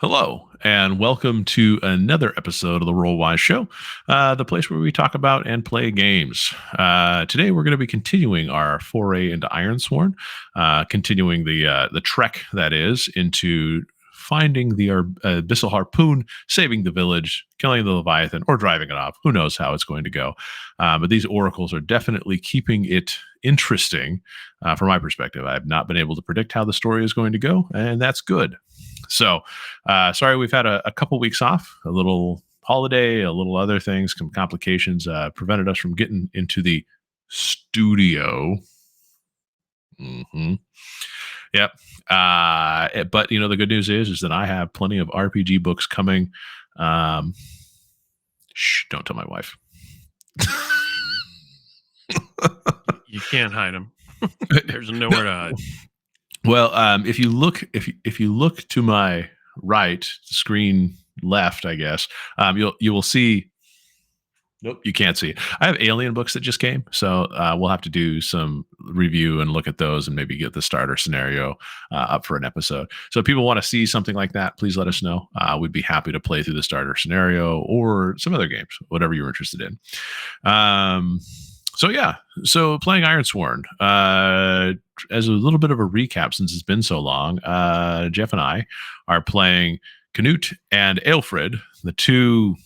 Hello, and welcome to another episode of the Roll-Wise Show, the place where we talk about and play games. Today, we're going to be continuing our foray into Ironsworn, continuing the trek that is into finding the abyssal harpoon, saving the village, killing the Leviathan, or driving it off. Who knows how it's going to go? But these oracles are definitely keeping it interesting from my perspective. I've not been able to predict how the story is going to go, and that's good. So, sorry we've had a couple weeks off, a little holiday, a little other things, some complications prevented us from getting into the studio. Yep. But the good news is that I have plenty of RPG books coming. Shh! Don't tell my wife. You can't hide them. There's nowhere to hide. Well, if you look to my right, screen left, I guess, you will see. Nope, you can't see it. I have Alien books that just came, so we'll have to do some review and look at those, and maybe get the starter scenario up for an episode. So if people want to see something like that, please let us know. We'd be happy to play through the starter scenario or some other games, whatever you're interested in. So playing Ironsworn. As a little bit of a recap, since it's been so long, Jeff and I are playing Knut and Aelfred, the two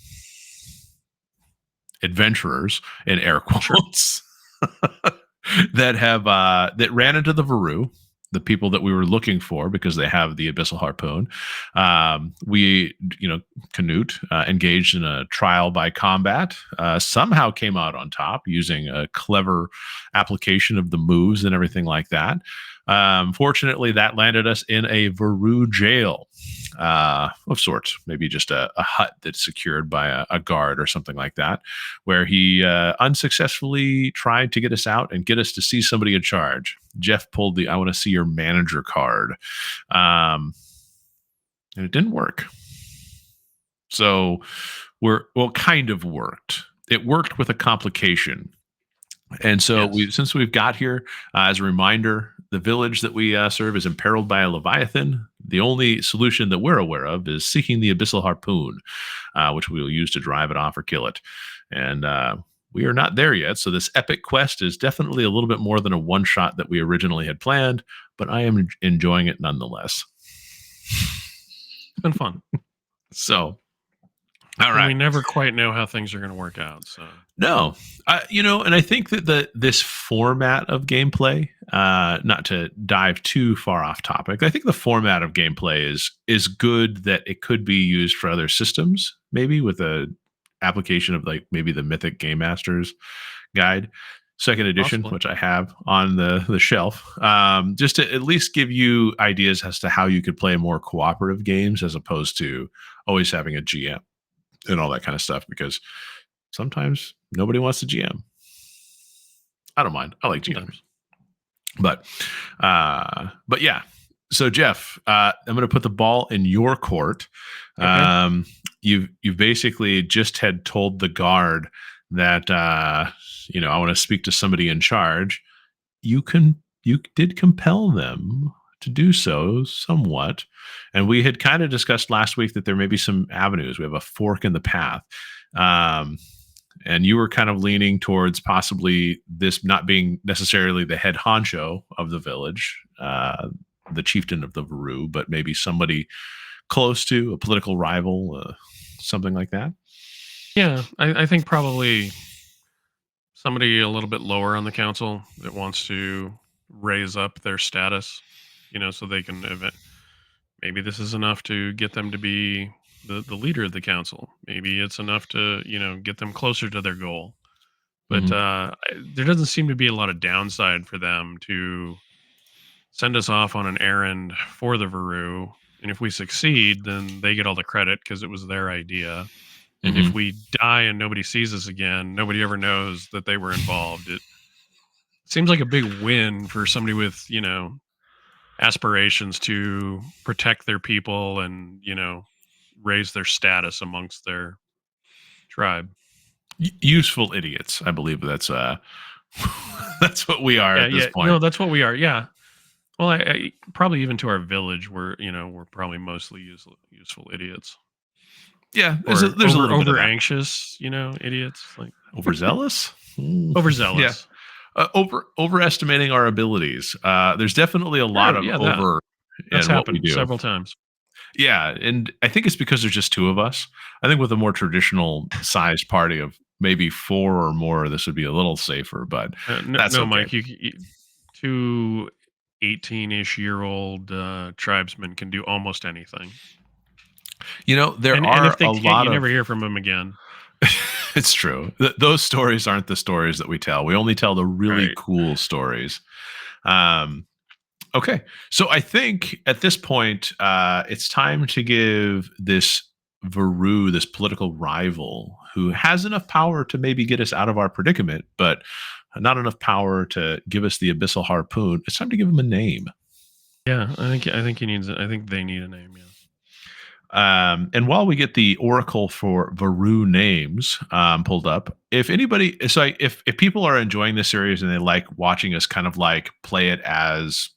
adventurers in air quotes that ran into the Varou, the people that we were looking for because they have the abyssal harpoon. Knut engaged in a trial by combat, somehow came out on top using a clever application of the moves and everything like that. Fortunately, that landed us in a Varou jail of sorts, maybe just a hut that's secured by a guard or something like that, where he unsuccessfully tried to get us out and get us to see somebody in charge. Jeff pulled the "I want to see your manager" card, and it didn't work. So kind of worked. It worked with a complication. And so since we've got here, as a reminder, the village that we serve is imperiled by a Leviathan. The only solution that we're aware of is seeking the abyssal harpoon, which we will use to drive it off or kill it. And we are not there yet. So this epic quest is definitely a little bit more than a one-shot that we originally had planned, but I am enjoying it nonetheless. It's been fun. So, all right. We never quite know how things are going to work out. So no, and I think that this format of gameplay, not to dive too far off topic, I think the format of gameplay is good, that it could be used for other systems, maybe with a application of like maybe the Mythic Game Master's Guide, second edition, possibly, which I have on the shelf, just to at least give you ideas as to how you could play more cooperative games as opposed to always having a GM and all that kind of stuff, because sometimes nobody wants to GM. I don't mind. I like GMs. But yeah. So Jeff, I'm going to put the ball in your court. Okay. You've basically just had told the guard that I want to speak to somebody in charge. You did compel them to do so somewhat, and we had kind of discussed last week that there may be some avenues. We have a fork in the path. And you were kind of leaning towards possibly this not being necessarily the head honcho of the village, the chieftain of the Varou, but maybe somebody close to a political rival, something like that. Yeah, I think probably somebody a little bit lower on the council that wants to raise up their status, so they can maybe this is enough to get them to be the leader of the council. Maybe it's enough to get them closer to their goal. But there doesn't seem to be a lot of downside for them to send us off on an errand for the Varou, and if we succeed, then they get all the credit because it was their idea. And if we die and nobody sees us again, nobody ever knows that they were involved. It seems like a big win for somebody with aspirations to protect their people and raise their status amongst their tribe. Useful idiots, I believe that's that's what we are at this point. No, that's what we are. Yeah, Well, I probably even to our village, we're probably mostly useful idiots Yeah, or there's a little bit of over that. anxious, idiots like Overzealous? Yeah. overzealous. Overestimating our abilities. There's definitely a lot Sure, of yeah, over that's in what we happened do. several times. Yeah, and I think it's because there's just two of us. I think with a more traditional sized party of maybe four or more, this would be a little safer, but No, that's no, okay. Mike, two 18-ish-year-old tribesmen can do almost anything, There and if are they a can't, lot you of never hear from them again. it's true. Those stories aren't the stories that we tell. We only tell the really Right. cool stories. Um, okay. So I think at this point, it's time to give this Varou, this political rival, who has enough power to maybe get us out of our predicament, but not enough power to give us the abyssal harpoon. It's time to give him a name. Yeah, I think he needs. I think they need a name. Yes. And while we get the Oracle for Varou names pulled up, if anybody, so if people are enjoying this series and they like watching us kind of like play it as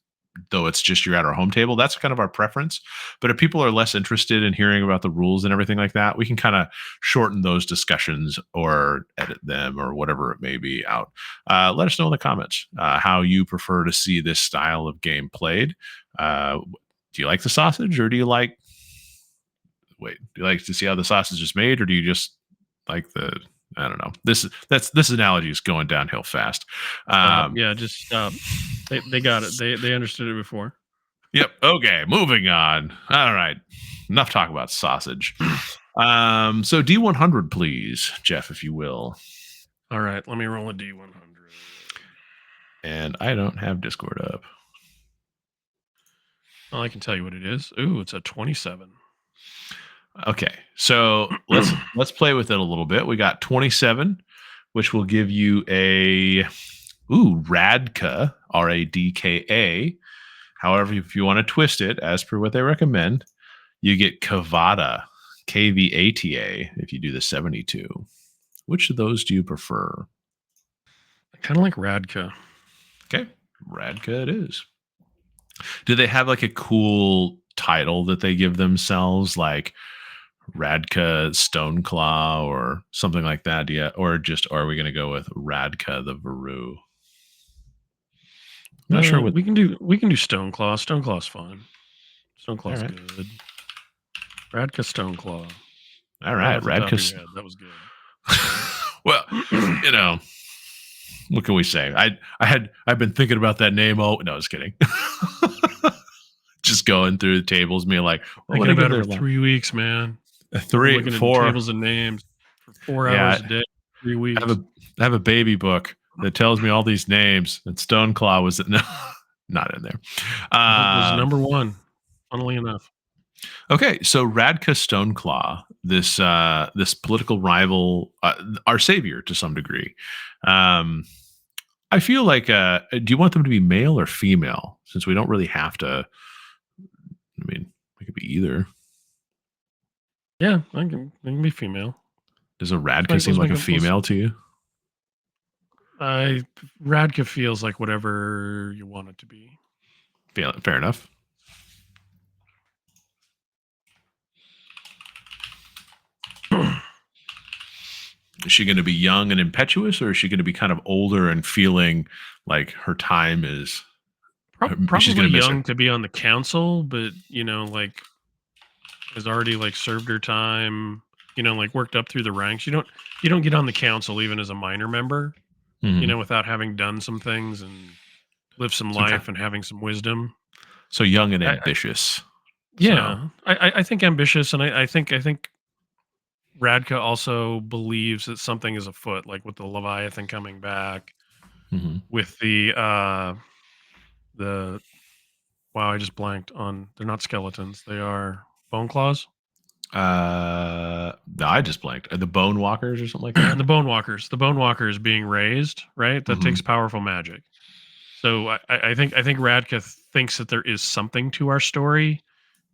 though it's just you're at our home table, that's kind of our preference. But if people are less interested in hearing about the rules and everything like that, we can kind of shorten those discussions or edit them or whatever it may be out. Let us know in the comments how you prefer to see this style of game played. Do you like the sausage or do you like wait, do you like to see how the sausage is made, or do you just like the I don't know. This analogy is going downhill fast. Stop. Um, Yeah, just stop. They got it. They understood it before. yep. Okay. Moving on. All right. Enough talk about sausage. So D100, please, Jeff, if you will. All right, let me roll a D100. And I don't have Discord up. Well, I can tell you what it is. Ooh, it's a 27. Okay. So let's play with it a little bit. We got 27, which will give you a Radka, Radka. However, if you want to twist it, as per what they recommend, you get Kavata, Kvata, if you do the 72. Which of those do you prefer? I kind of like Radka. Okay, Radka it is. Do they have like a cool title that they give themselves, like Radka Stoneclaw or something like that? Yeah, or just are we going to go with Radka the Varou? I'm not sure what. We can do Stoneclaw. Stoneclaw's fine. All Stoneclaw's right, good. Radka Stoneclaw. all Right right, off the top of Radka. your head, that was good. Well, you know, what can we say? I've been thinking about that name. Oh no, I was kidding. Just going through the tables, being like, what would Thinking I give about it their for 3 weeks, man. Been three, looking at four? tables and names for 4 hours Yeah, a day, three I have weeks. a I have a baby book that tells me all these names. And Stoneclaw was no, not in there. Was number one, funnily enough. Okay, so Radka Stoneclaw, this political rival, our savior to some degree. Um, I feel like, do you want them to be male or female? Since we don't really have to. I mean, it could be either. Yeah, I can be female. Does a Radka seem Let's like make a it. Let's, female to you? I Radka feels like whatever you want it to be. Fair enough. Is she going to be young and impetuous, or is she going to be kind of older and feeling like her time is? She's Probably going to miss it. young to be on the council, but like has already like served her time. Like worked up through the ranks. You don't get on the council even as a minor member. Mm-hmm. Without having done some things and lived some So, life and having some wisdom. so young and I ambitious. So, yeah, I think ambitious, and I think Radka also believes that something is afoot, like with the Leviathan coming back, mm-hmm. with the wow, I just blanked on. They're not skeletons; they are bone claws. No, I just blanked. The Bone Walkers or something like that. The bone walkers being raised, right? That Mm-hmm. takes powerful magic. So I think Radka thinks that there is something to our story,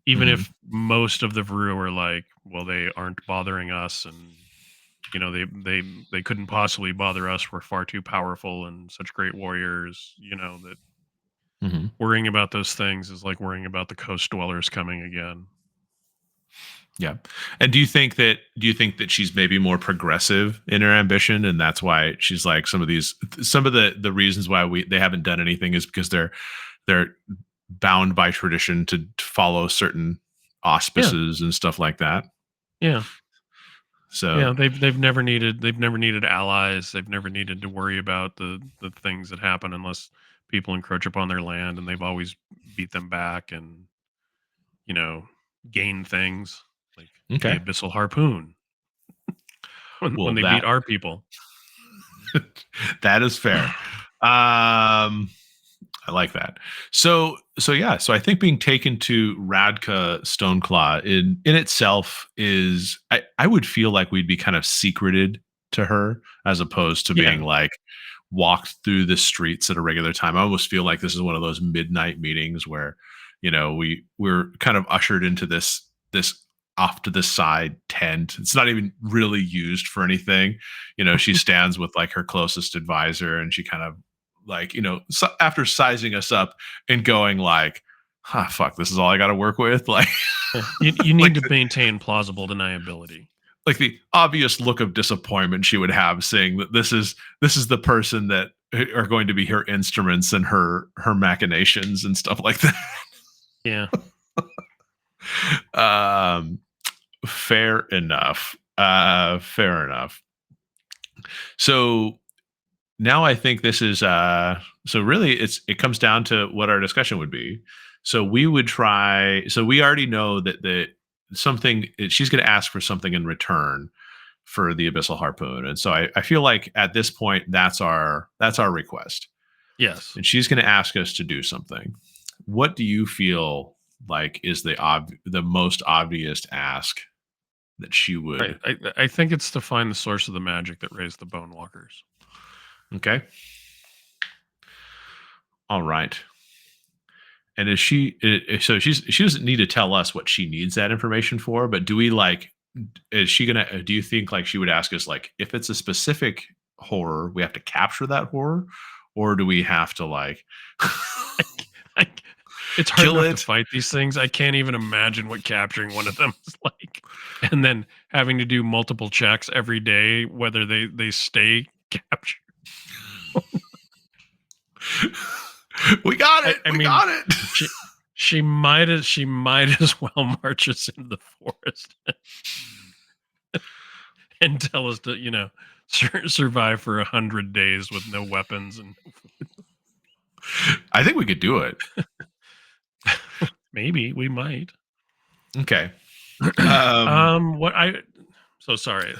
even Mm-hmm. if most of the Varou are like, well, they aren't bothering us, and they couldn't possibly bother us. We're far too powerful and such great warriors. That Hmm. Worrying about those things is like worrying about the coast dwellers coming again. Yeah. And do you think that she's maybe more progressive in her ambition, and that's why she's like some of the reasons why they haven't done anything is because they're bound by tradition to follow certain Yeah, auspices and stuff like that. yeah, So yeah. They've never needed allies. They've never needed to worry about the things that happen unless people encroach upon their land, and they've always beat them back and you know gain things like the okay. abyssal harpoon when Well, they beat our people. that is fair. Um I like that. So yeah, so I think being taken to Radka Stoneclaw in itself is I would feel like we'd be kind of secreted to her as opposed to being Yeah. like walked through the streets at a regular time. I almost feel like this is one of those midnight meetings where, we're kind of ushered into this off to the side tent. It's not even really used for anything. She stands with like her closest advisor and she kind of like, after sizing us up and going like, fuck, this is all I got to work with. Like, Yeah. You like need to maintain plausible deniability. like the obvious look of disappointment she would have saying that this is the person that are going to be her instruments and her machinations and stuff like Yeah. that. Fair enough. Fair enough. So now I think this is so really it comes down to what our discussion would be. So we already know that something she's going to ask for something in return for the abyssal harpoon. And so I feel like at this point that's our request. Yes. And she's going to ask us to do something. What do you feel like is the most obvious ask that she I, would? I I think it's to find the source of the magic that raised the bone walkers. Okay. All right. And is so she doesn't need to tell us what she needs that information for, but do we like is she gonna do you think like she would ask us like if it's a specific horror, we have to capture that horror, or do we have to like I, it's hard kill enough to it? fight these things. I can't even imagine what capturing one of them is like. And then having to do multiple checks every day, whether they stay captured. We got I, it. I We mean, got it. she she might as well march us into the forest and tell us to survive for 100 days with no weapons and I think we could do it. maybe we might. Okay. Um, What I so sorry.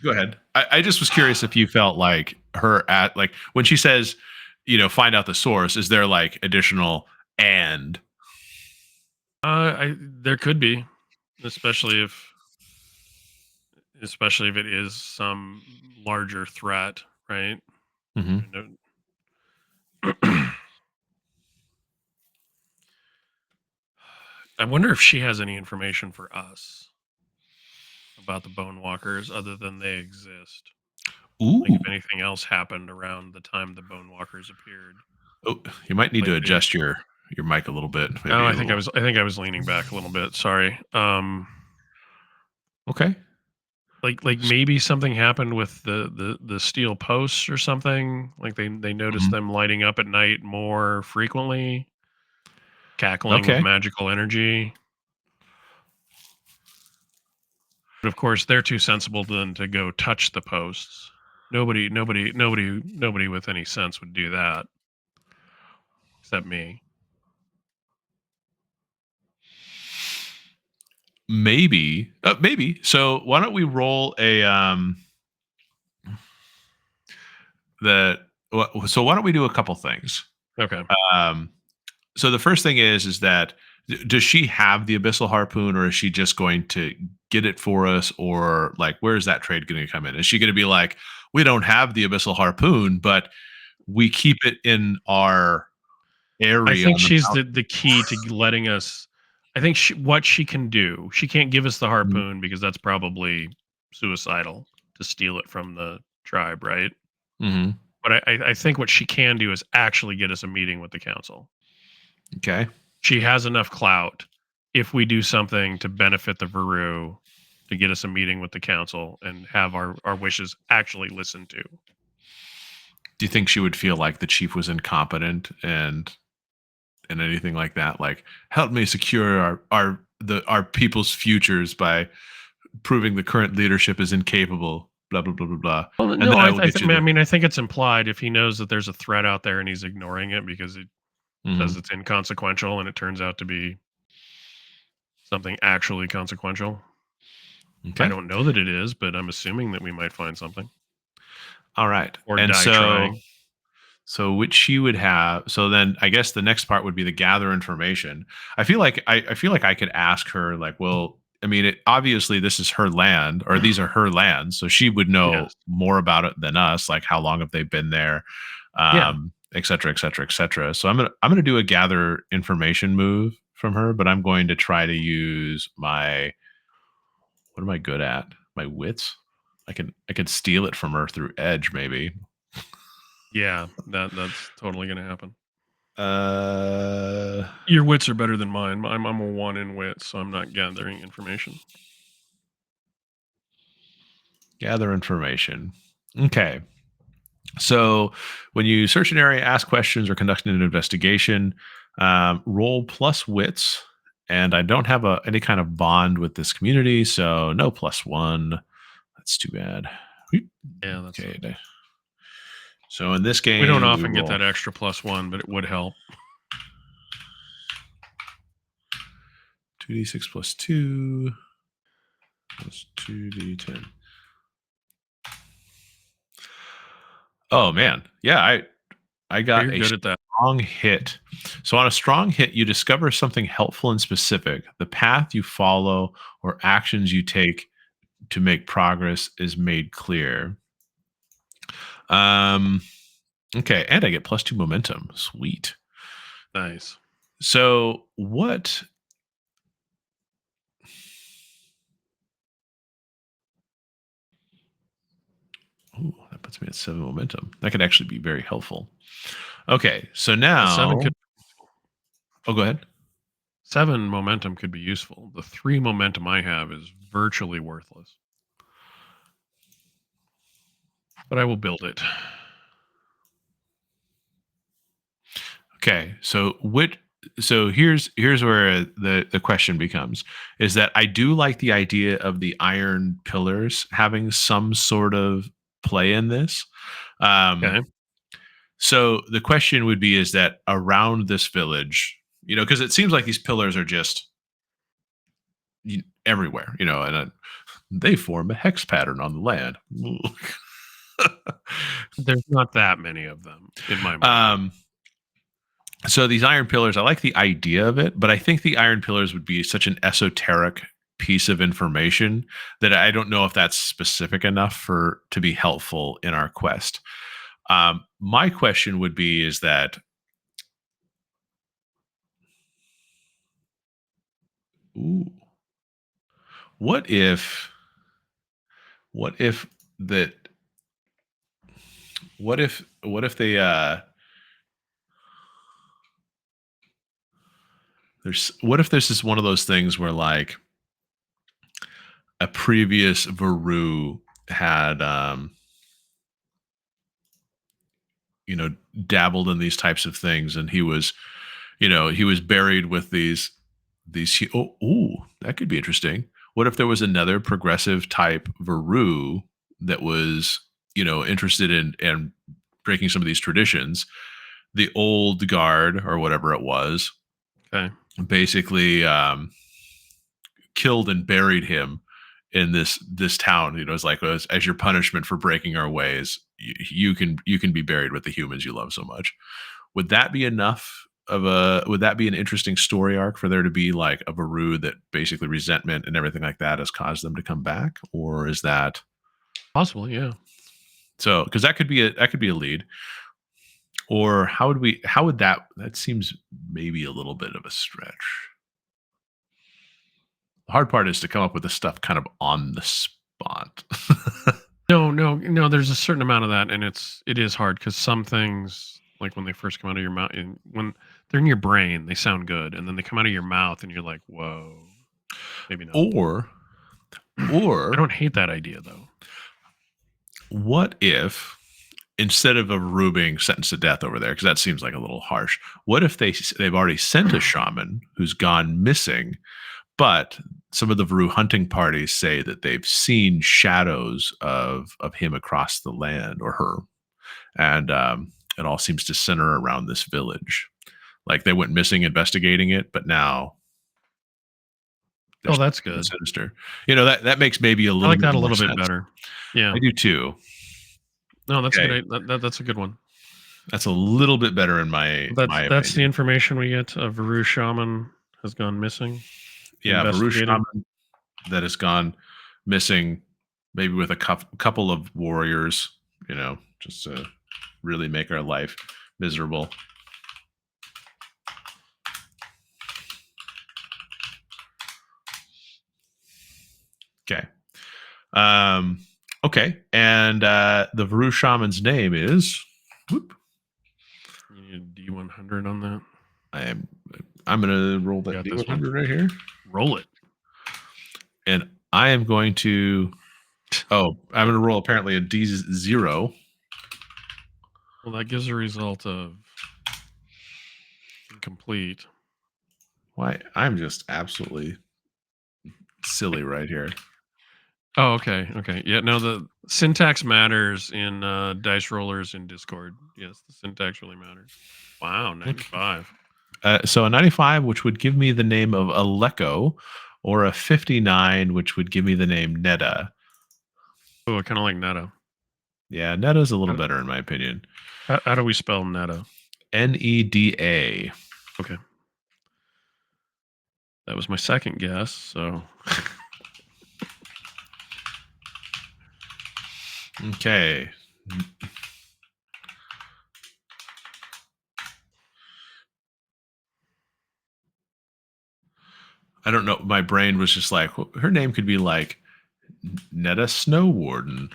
Go ahead. I just was curious if you felt like her at like when she says, find out the source, is there like additional and I there could be, especially if it is some larger threat, right? Mhm. You I wonder if she has any information for us about the Bone Walkers other than they exist. Like Ooh. if anything else happened around the time the Bone Walkers appeared. Oh, you might need to Like they adjust your mic a little bit, Oh, maybe a little. I was leaning back a little bit. Sorry. Okay. Like maybe something happened with the steel posts or something. Like they noticed Mhm. them lighting up at night more frequently, cackling with Okay. magical energy. But of course, they're too sensible then to go touch the posts. Nobody with any sense would do that except me. Maybe. So why don't we roll a the so why don't we do a couple things? Okay. Um so the first thing is that does she have the abyssal harpoon, or is she just going to get it for us, or like where is that trade going to come in? Is she going to be like, we don't have the abyssal harpoon, but we keep it in our I area think on the she's mountain? the key to letting us. I think what she can do. She can't give us the Mhm. harpoon because that's probably suicidal to steal it from the tribe, right? Mhm. But I think what she can do is actually get us a meeting with the council. Okay. She has enough clout if we do something to benefit the Varou to get us a meeting with the council and have our wishes actually listened to. Do you think she would feel like the chief was incompetent and anything like that? Like, help me secure our people's futures by proving the current leadership is incapable. Blah blah blah blah blah. Well, And no, then I will get you I the. mean, I think it's implied if he knows that there's a threat out there and he's ignoring it because it says Mhm. it's inconsequential and it turns out to be something actually consequential. I Okay. don't know that it is, but I'm assuming that we might find something All right. or And die trying. so which she would have. So then I guess the next part would be the gather information. I feel like I could ask her like, well, I mean, obviously this is her land, or these are her lands, so she would know Yes. more about it than us. Like, how long have they been there, Yeah. et cetera, et cetera, et cetera. So I'm gonna do a gather information move from her, but I'm going to try to use my, what am I good at? My wits. I can steal it from her through edge, maybe. Yeah. That's totally gonna happen. Uh, Your wits are better than mine. I'm a 1 in wits, so I'm not gathering information. gather information. Okay. So when you search an area, ask questions, or conduct an investigation, roll plus wits. And I don't have any kind of bond with this community, so no +1. That's too bad. Yeah, that's Okay. a, So in this we don't game, we often get roll that extra +1, but it would help. 2d6 plus 2 plus 2d10. Oh man, yeah, I Oh, got you're a good at that. strong hit. So on a strong hit, you discover something helpful and specific. The path you follow or actions you take to make progress is made clear. Um, okay, and I get +2 momentum. Sweet. Nice. So what? Ooh, that puts me at 7 momentum. That could actually be very helpful. Okay, so A 7 now. could Oh, go ahead. 7 momentum could be useful. The 3 momentum I have is virtually worthless. But I will build it. Okay, so here's where the question becomes, is that I do like the idea of the iron pillars having some sort of play in this. Um, Okay. so the question would be, is that around this village, because it seems like these pillars are just everywhere, and they form a hex pattern on the land. There's not that many of them in my mind. um, so these iron pillars, I like the idea of it, but I think the iron pillars would be such an esoteric piece of information that I don't know if that's specific enough for to be helpful in our quest. My question would be, is that, ooh, what if what if that what if they there's what if this is one of those things where, like, a previous Varou had you know dabbled in these types of things, and he was buried with these. Oh, ooh, that could be interesting. What if there was another progressive type Varou that was interested in breaking some of these traditions? The old guard, or whatever it was, Okay. basically killed and buried him in this town. It's like, as your punishment for breaking our ways, you can be buried with the humans you love so much. Would that be enough of a would that be an interesting story arc for there to be like a Varou that basically resentment and everything like that has caused them to come back? Or is that Possibly, yeah. so? Because that could be a lead. Or how would that seems maybe a little bit of a stretch. The hard part is to come up with the stuff kind of on the spot. No. There's a certain amount of that, and it is hard because some things, like when they first come out of your mouth, and when they're in your brain. They sound good, and then they come out of your mouth, and you're like, "Whoa, maybe not." Or I or don't hate that idea though. what if instead of a Varou being sentenced to death over there, because that seems like a little harsh, what if they've already sent a shaman who's gone missing, but some of the Varou hunting parties say that they've seen shadows of him across the land or her, and it all seems to center around this village. Like they went missing investigating it, but now Oh, there's that's something good. sinister. That makes maybe a I little like bit that a more little bit sense. better. Yeah. I do too. No, that's a Okay, good. That's a good one. that's a little bit better in my That's the opinion. information we get. A Varou shaman has gone missing. Yeah, Varou Investigating. shaman that has gone missing, maybe with a couple of warriors, just to really make our life miserable. Okay. Okay. And the Varou shaman's name is. Whoop, You need a D100 on that. I'm gonna roll that Got this one. D100 right here. Roll it. And I am going to. Oh, I'm going to roll apparently a D0. Well, that gives a result of incomplete. Why? I'm just absolutely silly right here. Oh, okay. Okay. Yeah, no, the syntax matters in dice rollers in Discord. Yes, the syntax really matters. Wow, 95. So a 95, which would give me the name of Aleko, or a 59, which would give me the name Neda. Oh, I kind of like Netta. Yeah, Neda's a little better in my opinion. How do we spell Netta? Neda. Okay. That was my second guess, so. Okay. I don't know. My brain was just like, her name could be like Neda Snow Warden,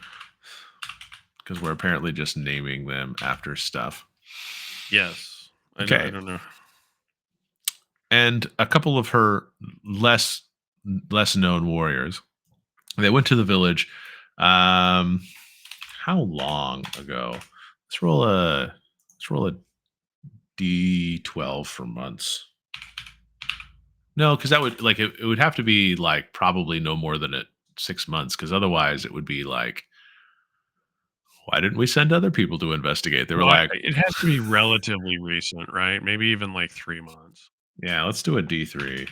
because we're apparently just naming them after stuff. Yes. I don't know. And a couple of her less known warriors. They went to the village. How long ago? Let's roll a D12 for months. No, because that would it would have to be like probably no more than 6 months, because otherwise it would be like, why didn't we send other people to investigate? They were like, it has to be relatively recent, right? Maybe even like 3 months. yeah, let's do a D3.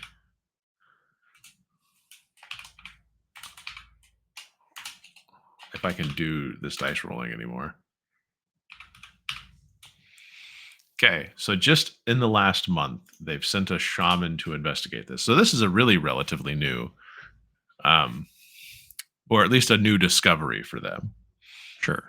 If I can do this dice rolling anymore. Okay, so just in the last month, they've sent a shaman to investigate this. So this is a really relatively new, or at least a new discovery for them. Sure.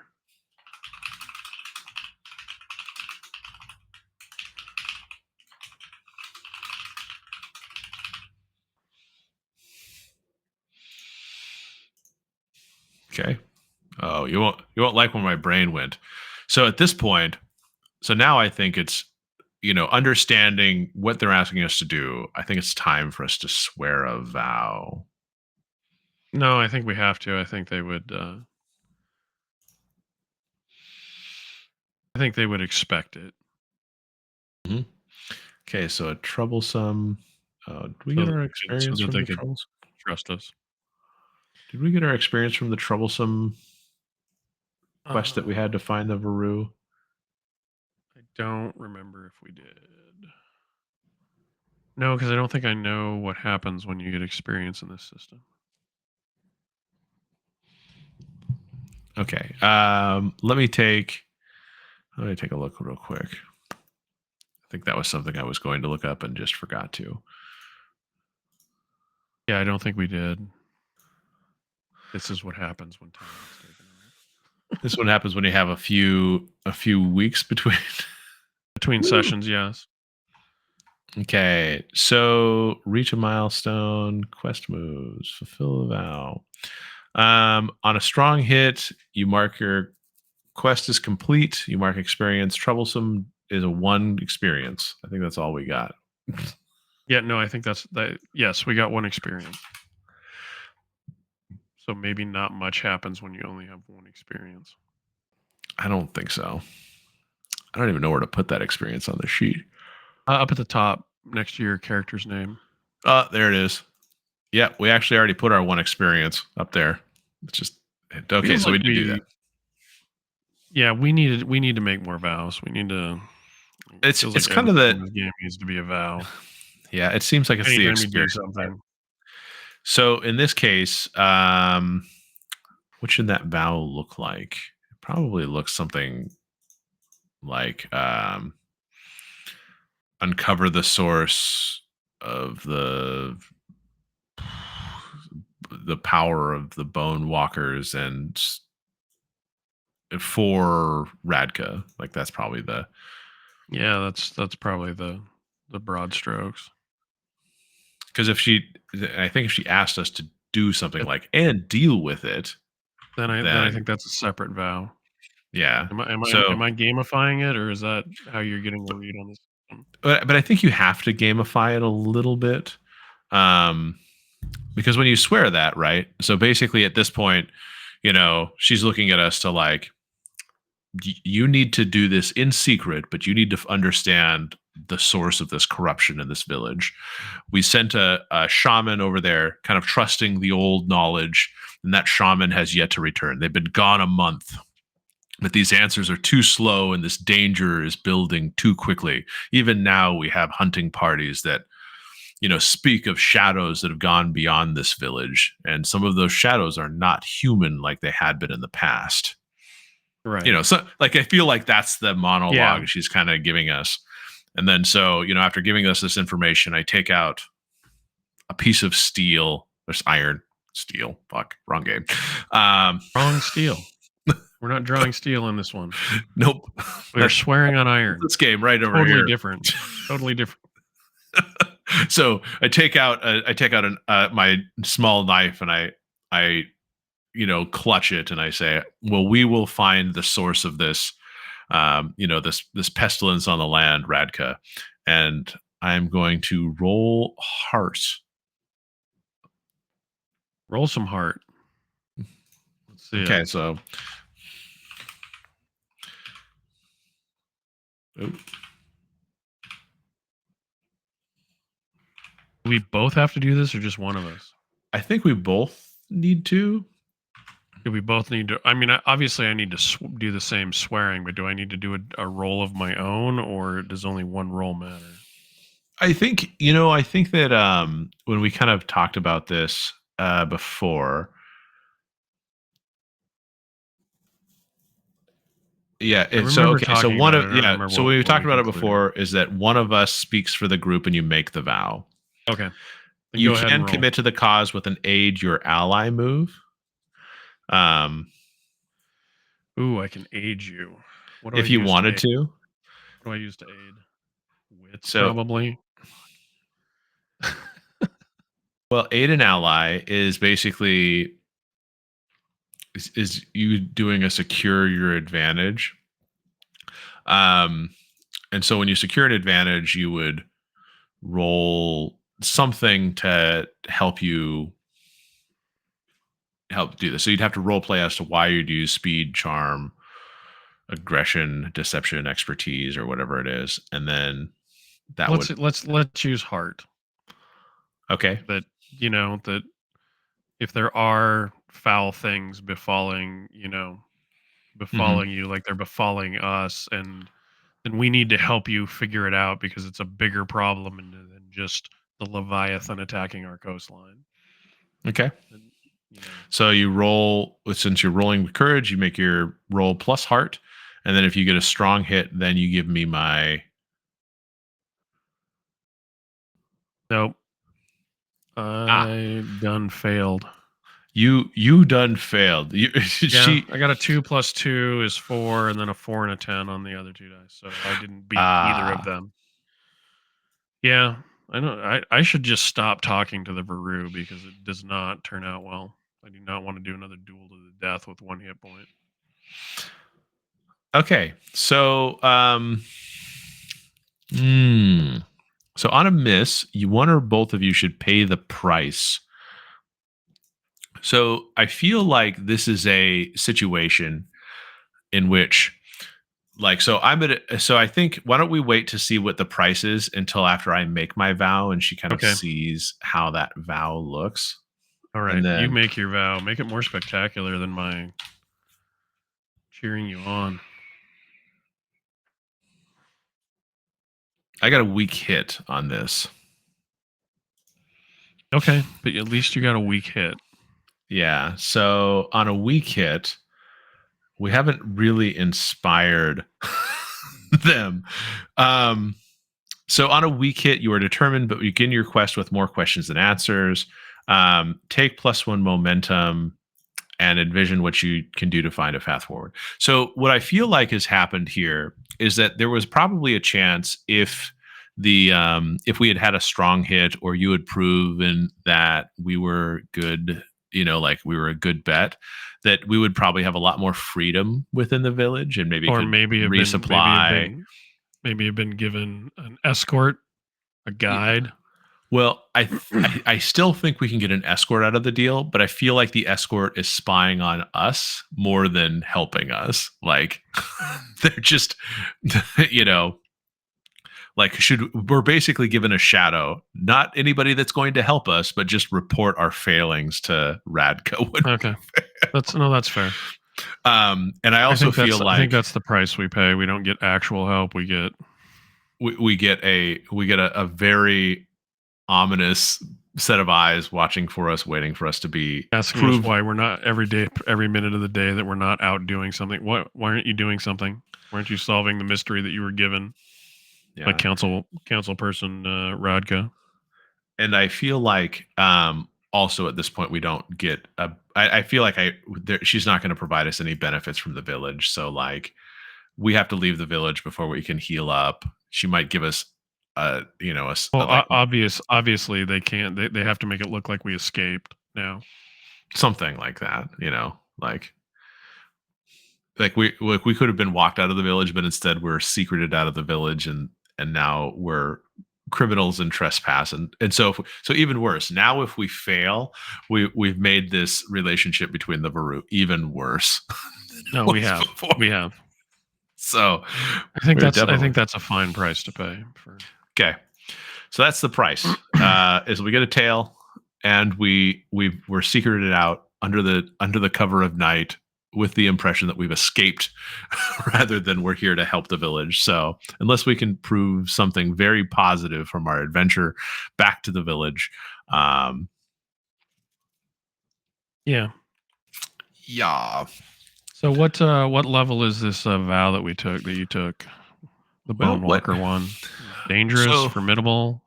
Okay. Oh, you won't like where my brain went. So at this point, so now I think it's, understanding what they're asking us to do. I think it's time for us to swear a vow. No, I think we have to. I think they would. I think they would expect it. Mm-hmm. Okay, so a troublesome. Did we get our experience so that from they the could trust us? Did we get our experience from the troublesome quest that we had to find the Varou? I don't remember if we did. No, because I don't think I know what happens when you get experience in this system. Okay. Let me take a look real quick. I think that was something I was going to look up and just forgot to. Yeah, I don't think we did. This is what happens when time is taken off. This one happens when you have a few weeks between sessions. Yes. Okay, so reach a milestone, quest moves, fulfill a vow. On a strong hit, you mark your quest is complete. You mark experience. Troublesome is a 1 experience. I think that's all we got. Yeah, no, I think that's that. Yes, we got 1 experience. So maybe not much happens when you only have 1 experience. I don't think so. I don't even know where to put that experience on the sheet. Up at the top, next to your character's name. There it is. Yeah, we actually already put our 1 experience up there. It's just okay. Feels So like we did do that. Yeah, we need to make more vows. We need to. It feels It's like kind of everything in the this game needs to be a vow. yeah. It seems like it's the Anytime you do experience. something. So in this case, what should that vow look like? It probably looks something like uncover the source of the power of the bone walkers and for Radka. Like that's probably the Yeah, that's probably the broad strokes. because I think if she asked us to do something But like and deal with it, then I then think that's a separate vow. yeah. Am So I gamifying it, or is that how you're getting a read on this? but I think you have to gamify it a little bit. Um because when you swear that, right? So basically at this point, she's looking at us to like you need to do this in secret, but you need to understand the source of this corruption in this village. We sent a shaman over there, kind of trusting the old knowledge, and that shaman has yet to return. They've been gone a month. But these answers are too slow, and this danger is building too quickly. Even now, we have hunting parties that speak of shadows that have gone beyond this village, and some of those shadows are not human like they had been in the past. Right. So like I feel like that's the Yeah. monologue she's kind of giving us. And then so, after giving us this information, I take out a piece of steel. There's iron, steel. Fuck, wrong game. Wrong steel. We're not drawing steel in this one. Nope. We're swearing on iron. This game right over Totally here. different. Totally different. So I take out my small knife and I clutch it and I say, well, we will find the source of this, this pestilence on the land, Radka, and I'm going to roll heart. Roll some heart. Let's see. Okay, so. Oh. Do we both have to do this, or just one of us? I think we both need to. Do we both need to? I mean, obviously, I need to do the same swearing, but do I need to do a roll of my own, or does only one roll matter? I think that when we kind of talked about this before, yeah. So one of So when we talked about it before, is that one of us speaks for the group and you make the vow. Okay. Then You can commit to the cause with an aid your ally move. Ooh, I can aid you. What do if you wanted to. What do I use to aid? Wits, So probably. Well, aid an ally is basically is you doing a secure your advantage. And so when you secure an advantage, you would roll something to help do this. So you'd have to role play as to why you'd use speed, charm, aggression, deception, expertise, or whatever it is, and then let's use heart. Okay. That that if there are foul things befalling you, like they're befalling us, and then we need to help you figure it out because it's a bigger problem than just the Leviathan attacking our coastline. Okay. And, So you roll, since you're rolling with courage, you make your roll plus heart. And then if you get a strong hit, then you give me my. Nope. I done failed. You done failed. I got a 2 + 2 is 4, and then a 4 and a 10 on the other 2 dice. So I didn't beat either of them. Yeah, I know. I should just stop talking to the Varou because it does not turn out well. I do not want to do another duel to the death with 1 hit point. Okay, so So on a miss, you one or both of you should pay the price. So I feel like this is a situation in which, like, so I think, why don't we wait to see what the price is until after I make my vow and she kind of Okay. sees how that vow looks. All And right. You then make your vow. Make it more spectacular than my cheering you on. I got a weak hit on this. Okay, but at least you got a weak hit. Yeah. So on a weak hit, we haven't really inspired them. Um, so on a weak hit, you are determined, but begin your quest with more questions than answers. Take +1 momentum and envision what you can do to find a path forward. So what I feel like has happened here is that there was probably a chance, if we had had a strong hit, or you had proven that we were good, like we were a good bet, that we would probably have a lot more freedom within the village and maybe Or could maybe have been resupply. maybe have been given an escort, a guide. Well, I still think we can get an escort out of the deal, but I feel like the escort is spying on us more than helping us. Like they're just, you know, like we're basically given a shadow, not anybody that's going to help us, but just report our failings to Radka. Okay, that's fair. And I also feel I think like that's the price we pay. We don't get actual help. We get we get a very ominous set of eyes watching for us, waiting for us to be asking us proved. why we're not every minute of the day that we're not out doing something. Why aren't you doing something? Why aren't you solving the mystery that you were given by Yeah. council person Radka? And I feel like, also at this point we don't get I feel like she's not going to provide us any benefits from the village. So like we have to leave the village before we can heal up. She might give us Well, like obviously they can't. They have to make it look like we escaped now. something like that, like we could have been walked out of the village, but instead we're secreted out of the village, and now we're criminals and trespass, and so even worse. Now if we fail, we've made this relationship between the Varou even worse. No, we have. Before. We have. So I think that's a fine price to pay for. Okay. So that's the price. Is we get a tail, and we're secreted out under the cover of night with the impression that we've escaped rather than we're here to help the village. So unless we can prove something very positive from our adventure back to the village, Yeah. yeah. So what level is this vow that you took? The Well, Bone Walker one. Dangerous, So formidable.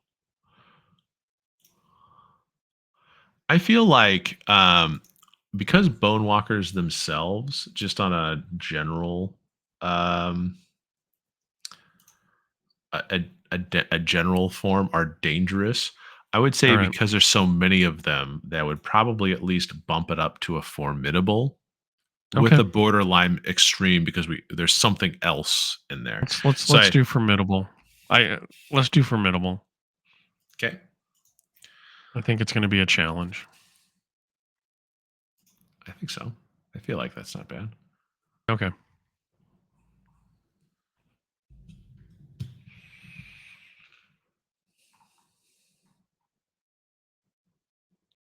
I feel like, because bone walkers themselves, just on a general, um, a general form, are dangerous. I would say All right. because there's so many of them, that would probably at least bump it up to a formidable, with Okay. a borderline extreme, because there's something else in there. Let's do formidable. Let's do formidable. Okay. I think it's going to be a challenge. I think so. I feel like that's not bad. Okay.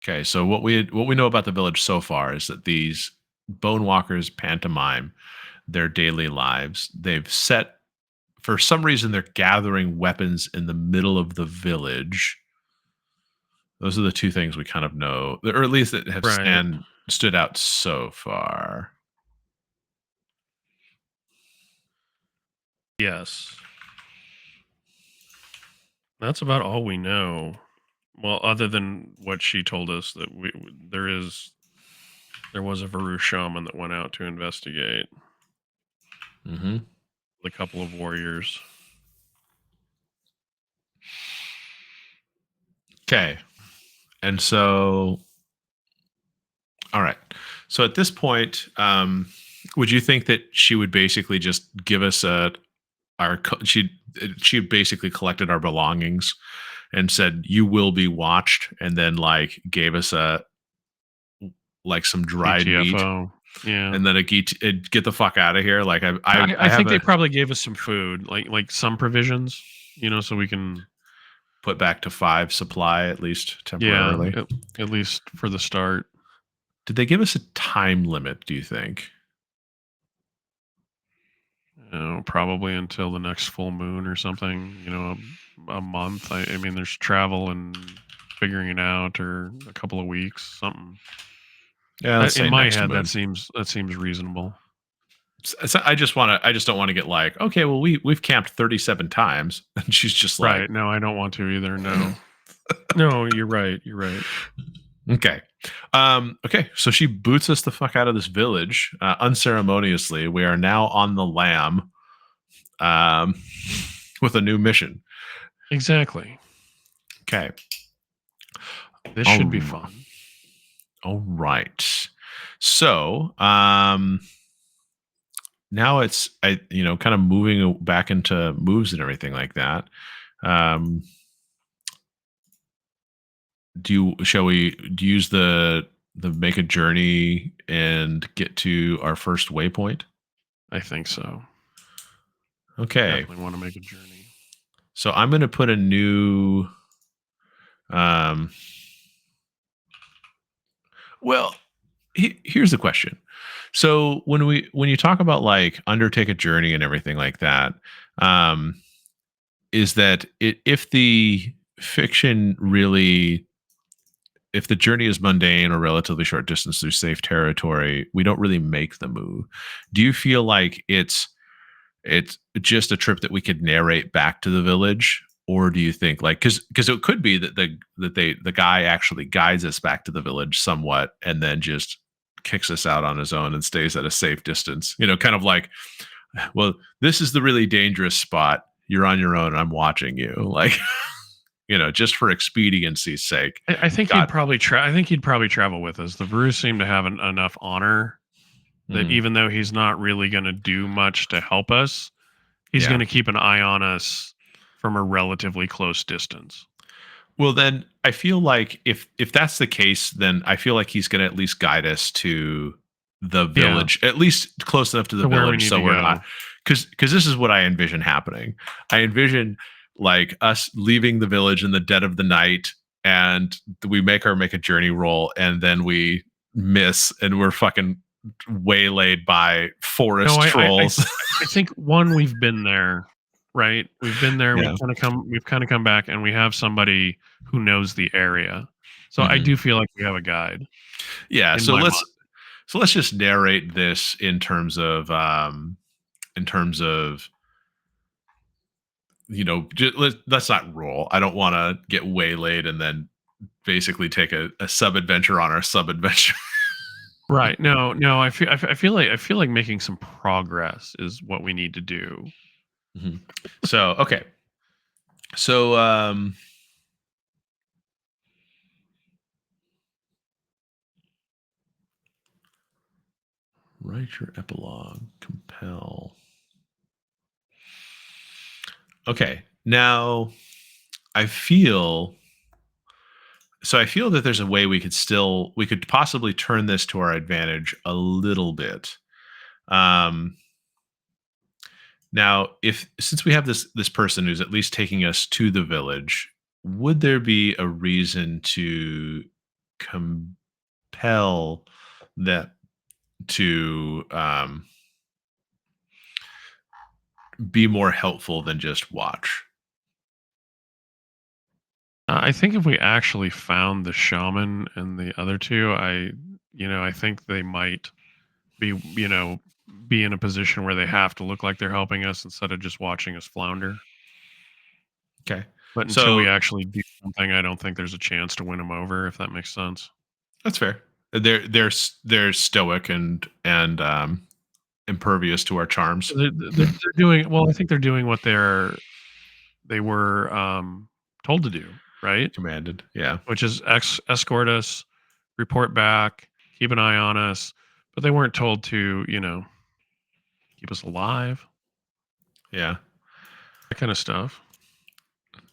Okay, so what we know about the village so far is that these bone walkers pantomime their daily lives. They've set, for some reason, they're gathering weapons in the middle of the village. Those are the two things we kind of know, or at least that have Right. stood out so far. Yes. That's about all we know. Well, other than what she told us that there was a Varou shaman that went out to investigate Mm-hmm. with a couple of warriors. Okay, and so, all right. So at this point, would you think that she would basically just give us she basically collected our belongings and said you will be watched, and then like gave us some dried meat, GTFO. Yeah. and then get the fuck out of here. Like I I have think they a probably gave us some food, like some provisions, so we can, put back to 5 supply at least yeah, temporarily. at least for the start. Did they give us a time limit, do you think? Probably until the next full moon or something. A month. I mean, there's travel and figuring it out, or a couple of weeks, something. Yeah, let's In say my next head, moon. that seems reasonable. I just don't want to get like, okay, well we've camped 37 times, and she's just like, Right? No, I don't want to either. No, no, you're right. You're right. okay. Okay, so she boots us the fuck out of this village unceremoniously. We are now on the lam, um, with a new mission. Exactly. Okay. This should be fun. All right. So, now it's kind of moving back into moves and everything like that. Um, shall we use the make a journey and get to our first waypoint? I think so. Okay. Definitely want to make a journey. So I'm going to put a new well, here's the question. So when you talk about like undertake a journey and everything like that, um is that if the fiction really, if the journey is mundane or relatively short distance through safe territory, we don't really make the move. Do you feel like it's just a trip that we could narrate back to the village, or do you think like because it could be that the guy actually guides us back to the village somewhat and then just kicks us out on his own and stays at a safe distance, kind of like, well, this is the really dangerous spot, you're on your own, I'm watching you, like, just for expediency's sake. I think God. I think he'd probably travel with us. The Varus seem to have enough honor that Mhm. even though he's not really going to do much to help us, he's Yeah. going to keep an eye on us from a relatively close distance. Well, then I feel like if that's the case, then I feel like he's going to at least guide us to the village, at least close enough to the To where we village, need so to we're go. not, because this is what I envision happening. I envision like us leaving the village in the dead of the night, and we make a journey roll, and then we miss, and we're fucking waylaid by forest No, trolls. I think we've been there, right? We've been there. Yeah. We've kind of come back, and we have somebody who knows the area. So I Mhm. do feel like we have a guide. Yeah. In So my let's just narrate this in terms of let's not roll. I don't want to get waylaid and then basically take a sub adventure on our sub adventure. right. No. I feel like making some progress is what we need to do. Mhm. So okay. So write your epilogue. Compel. Okay. Now I feel that there's a way we could possibly turn this to our advantage a little bit. Um, Now, if since we have this person who's at least taking us to the village, would there be a reason to compel that to be more helpful than just watch? I think if we actually found the shaman and the other two, I think they might be, be in a position where they have to look like they're helping us instead of just watching us flounder. Okay, But until we so actually do something, I don't think there's a chance to win them over, if that makes sense. that's fair. They're stoic and impervious to our charms. They're doing well. I think they're doing what they were told to do, right? Commanded, yeah, Which is escort us, report back, keep an eye on us. But they weren't told to, keep us alive. yeah. That kind of stuff.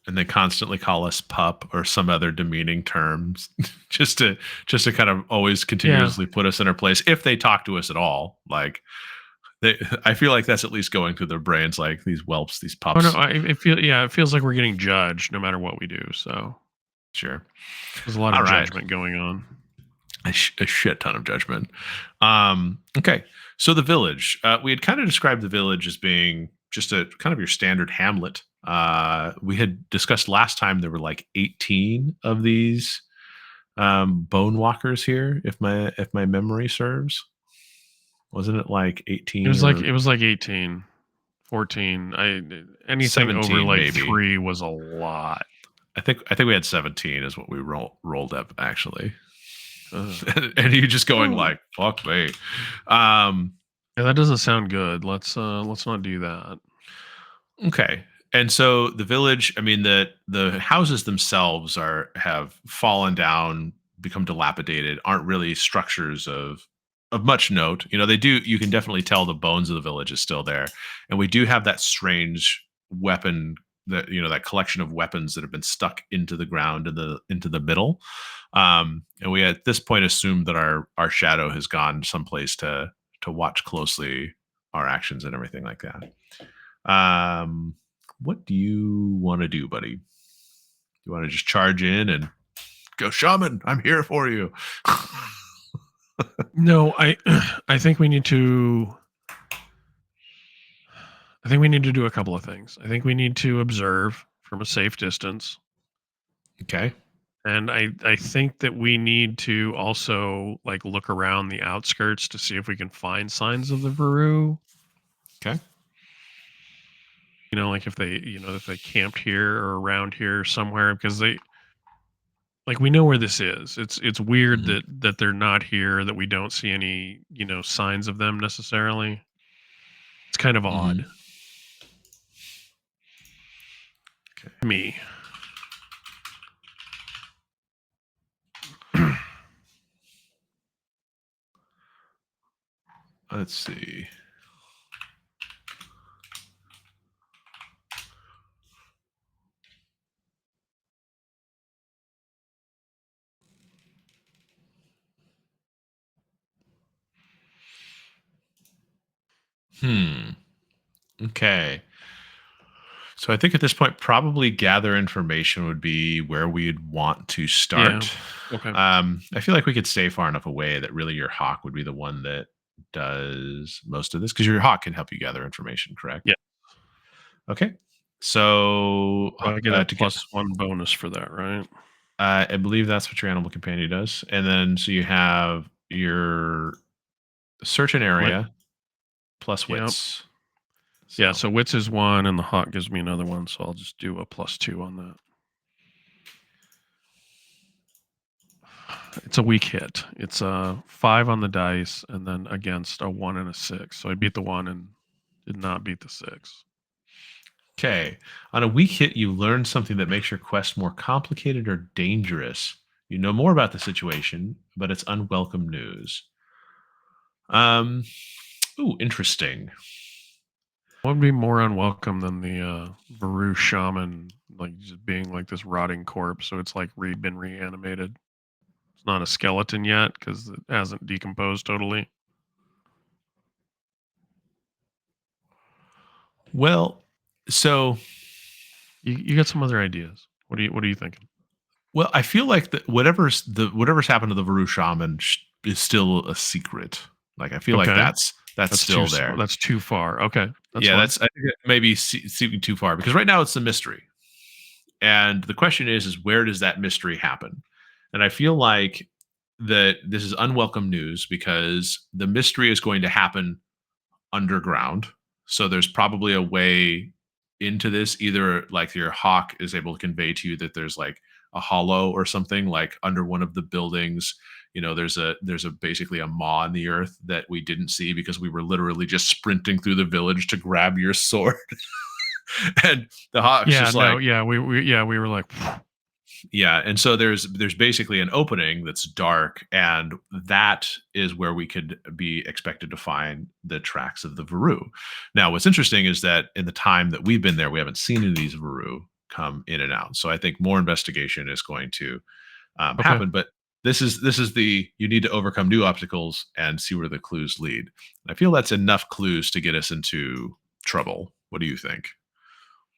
And they constantly call us pup or some other demeaning terms just to kind of always continuously put us in our place if they talk to us at all. Like I feel like that's at least going through their brains, like these whelps, these Oh no, pups. it feels like we're getting judged no matter what we do. So Sure. there's a lot All of right. judgment going on. A shit ton of judgment. Okay. So the village, we had kind of described the village as being just a kind of your standard hamlet. We had discussed last time there were like 18 of these bone walkers here, if my memory serves. Wasn't it like 18 It was like 18, 14. Anything over 17 like maybe? 3 was a lot. I think we had 17 is what we rolled up actually. And you just going like, fuck me. Yeah, that doesn't sound good. Let's not do that. Okay. And so the village, I mean, the houses themselves have fallen down, become dilapidated, aren't really structures of much note. You know, you can definitely tell the bones of the village is still there. And we do have that strange weapon, that collection of weapons that have been stuck into the ground into the middle. And we at this point assumed that our shadow has gone someplace to watch closely our actions and everything like that. What do you want to do, buddy? You want to just charge in and go, shaman? I'm here for you. No, I think we need to. I think we need to do a couple of things. I think we need to observe from a safe distance. Okay. And I think that we need to also like look around the outskirts to see if we can find signs of the Varou. Okay. You know, like if they camped here or around here somewhere, because we know where this is. It's weird that they're not here, that we don't see any, signs of them necessarily. It's kind of odd. Okay. Me. Let's see. Okay. So I think at this point, probably gather information would be where we'd want to start. Yeah. Okay. I feel like we could stay far enough away that really your hawk would be the one that does most of this, because your hawk can help you gather information, correct? Yeah. Okay. So I get a +1 bonus for that, right? I believe that's what your animal companion does. And then so you have your search an area plus wits. So. Yeah, so wits is 1 and the hawk gives me another 1, so I'll just do a +2 on that. It's a weak hit. It's a 5 on the dice and then against a 1 and a 6. So I beat the 1 and did not beat the 6. Okay. On a weak hit, you learn something that makes your quest more complicated or dangerous. You know more about the situation, but it's unwelcome news. Interesting. What would be more unwelcome than the Varou shaman, like just being like this rotting corpse? So it's like been reanimated. It's not a skeleton yet because it hasn't decomposed totally. Well, so you got some other ideas. What are you thinking? Well, I feel like whatever's happened to the Varou shaman is still a secret. Like I feel like that's still there. That's too far. Okay. I think it maybe seeping too far, because right now it's a mystery, and the question is where does that mystery happen? And I feel like that this is unwelcome news because the mystery is going to happen underground. So there's probably a way into this, either like your hawk is able to convey to you that there's like a hollow or something like under one of the buildings. There's a basically a maw in the earth that we didn't see because we were literally just sprinting through the village to grab your sword. And the hawk's we were like, Yeah, and so there's basically an opening that's dark, and that is where we could be expected to find the tracks of the Varou. Now, what's interesting is that in the time that we've been there, we haven't seen any of these Varou come in and out. So I think more investigation is going to Okay. happen. But this is the you need to overcome new obstacles and see where the clues lead. I feel that's enough clues to get us into trouble. What do you think?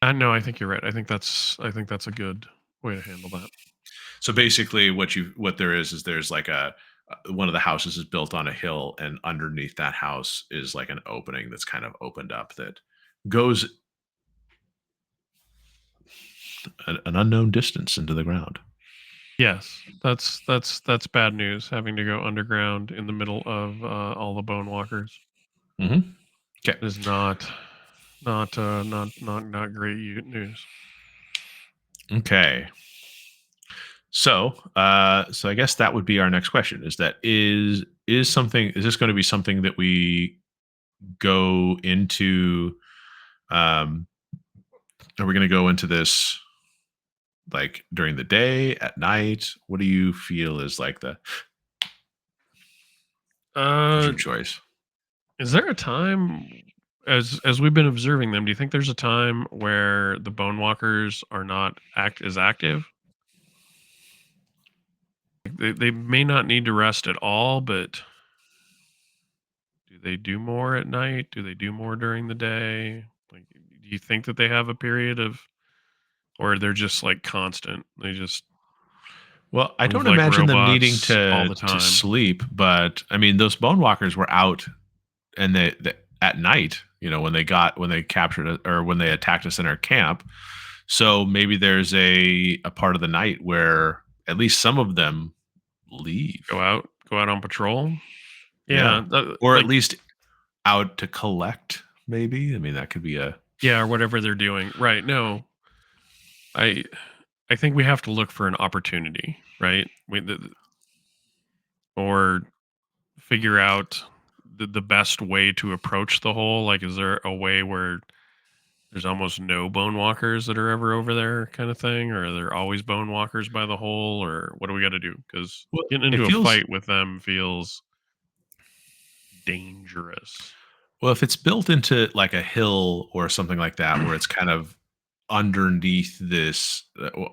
No, I think you're right. I think that's a good way to handle that. So basically, what there is there's like a one of the houses is built on a hill, and underneath that house is like an opening that's kind of opened up that goes an unknown distance into the ground. Yes, that's bad news. Having to go underground in the middle of all the bone walkers Okay. is not great news. Okay. So I guess that would be our next question: is this going to be something that we go into? Um, are we going to go into this like during the day, at night? What do you feel is like the is Uh, your choice? is there a time as we've been observing them? Do you think there's a time where the bone walkers are not act as active? They may not need to rest at all, but do they do more at night? Do they do more during the day? Like, do you think that they have a period of, or they're just like constant? They just Well, I move don't like imagine them needing robots all the to time. sleep, but I mean, those bone walkers were out and they at night, when they captured it or when they attacked us in our camp. So maybe there's a part of the night where at least some of them leave. Go out on patrol. Yeah. Yeah, Or at like least out to collect, maybe. I mean, that could be a yeah, or whatever they're doing. Right. No, I I think we have to look for an opportunity, right? Or figure out the best way to approach the hole. Like, is there a way where there's almost no bone walkers that are ever over there, kind of thing, or are there always bone walkers by the hole, or what do we got to do? Because well, getting it into a feels fight with them feels dangerous. well, if it's built into like a hill or something like that, where it's kind of underneath this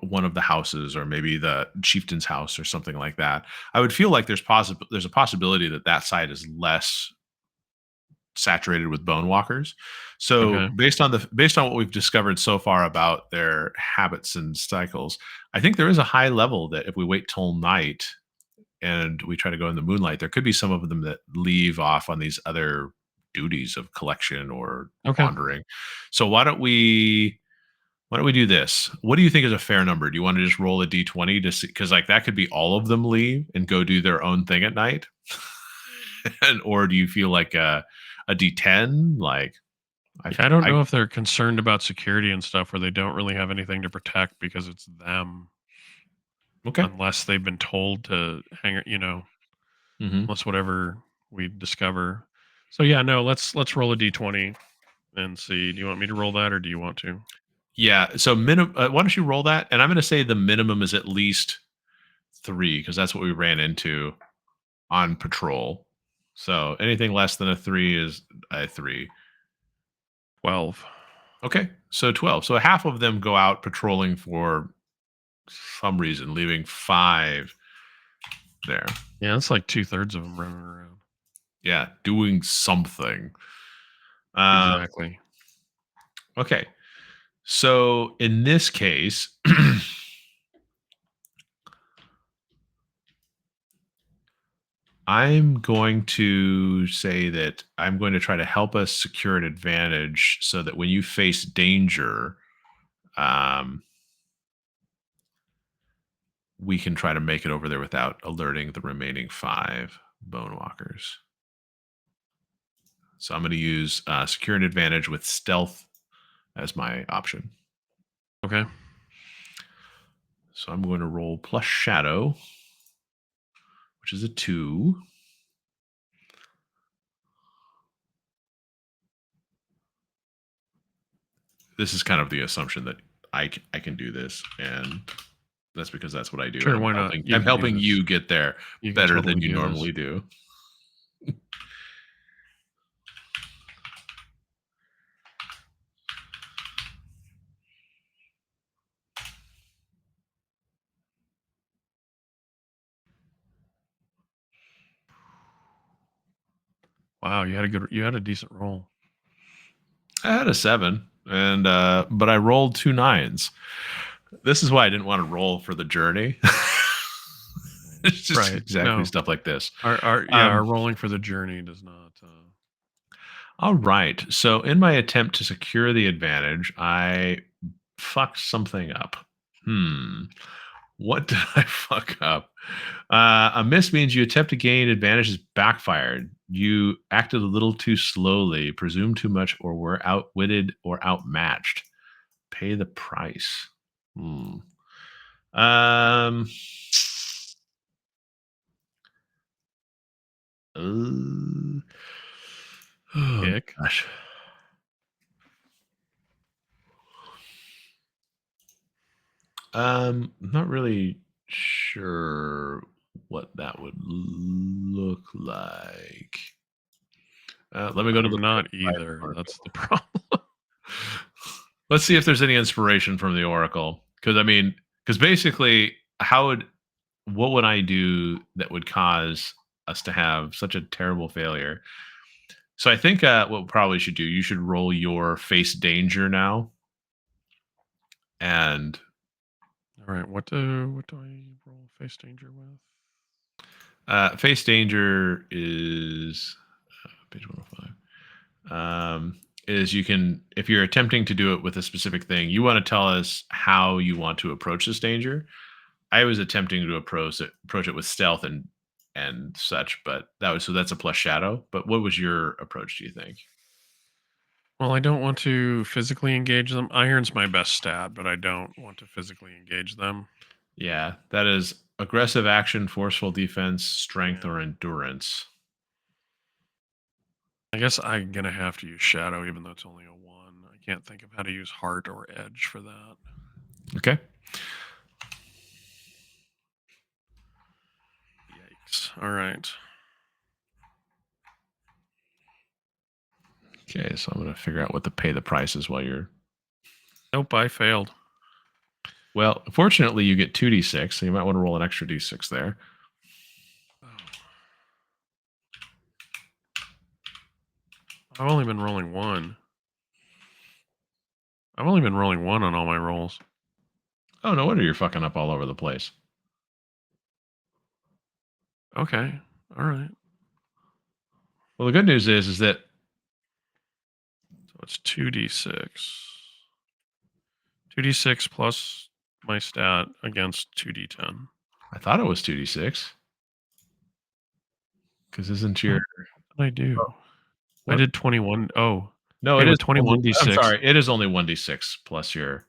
one of the houses, or maybe the chieftain's house or something like that, I would feel like there's a possibility that that side is less saturated with bone walkers. So Okay. based on what we've discovered so far about their habits and cycles, I think there is a high level that if we wait till night and we try to go in the moonlight, there could be some of them that leave off on these other duties of collection or Okay. wandering. So why don't we do this? What do you think is a fair number? Do you want to just roll a d20 to see? Because like that could be all of them leave and go do their own thing at night, or do you feel like a d10? Like Yeah, I don't I know if they're concerned about security and stuff where they don't really have anything to protect because it's them, okay. unless they've been told to Hmm. unless whatever we discover. So yeah, no, let's roll a d20 and see. Do you want me to roll that or do you want to? Yeah. So minimum. Why don't you roll that? And I'm going to say the minimum is at least three because that's what we ran into on patrol. So anything less than a three is a three. 12. Okay. So 12. So half of them go out patrolling for some reason, leaving five there. Yeah, it's like two-thirds of them running around. Yeah. Doing something. Uh, Exactly. okay. So in this case, I'm going to say that I'm going to try to help us secure an advantage so that when you face danger, um, we can try to make it over there without alerting the remaining five bone walkers. So I'm going to use secure an advantage with stealth as my option. Okay. So I'm going to roll plus shadow, which is a two. This is kind of the assumption that I can do this, and That's because that's what I do. And Sure, why not? I'm helping you get there You can better than totally you do this. normally do. Wow, you had a decent roll. I had a 7, and but I rolled 2 9s. This is why I didn't want to roll for the journey. It's just Right. exactly No. stuff like this. Our rolling for the journey does not. All right. So, in my attempt to secure the advantage, I fucked something up. What did I fuck up? A miss means you attempt to gain advantage is backfired. You acted a little too slowly, presumed too much, or were outwitted or outmatched. Pay the price. Hmm. Um. Oh Kick. gosh. Not really sure what that would look like. Let me go to the I'm not either. article. That's the problem. Let's see if there's any inspiration from the Oracle. Because basically, what would I do that would cause us to have such a terrible failure? So I think what we probably should do, you should roll your face danger now. And All right. What do I roll face danger with? face danger is page 105. Is you can, if you're attempting to do it with a specific thing, you want to tell us how you want to approach this danger. I was attempting to approach it with stealth and such, but that's a plus shadow. But what was your approach, do you think? Well, I don't want to physically engage them. Iron's my best stat, but I don't want to physically engage them. Yeah, that is aggressive action, forceful defense, strength, Yeah. or endurance. I guess I'm gonna have to use shadow, even though it's only a 1. I can't think of how to use heart or edge for that. Okay. Yikes! All right. Okay, so I'm going to figure out what to pay the price is while you're. Nope, I failed. Well, fortunately, you get 2d6, so you might want to roll an extra d6 there. I've only been rolling 1. I've only been rolling 1 on all my rolls. Oh, no wonder you're fucking up all over the place. Okay. All right. Well, the good news is that. So it's 2d6. 2d6 plus my stat against 2d10. I thought it was 2d6. Because isn't your. What did I do? Oh, I did 21. Oh, no, okay, it is with 21d6. I'm sorry. It is only 1d6 plus your.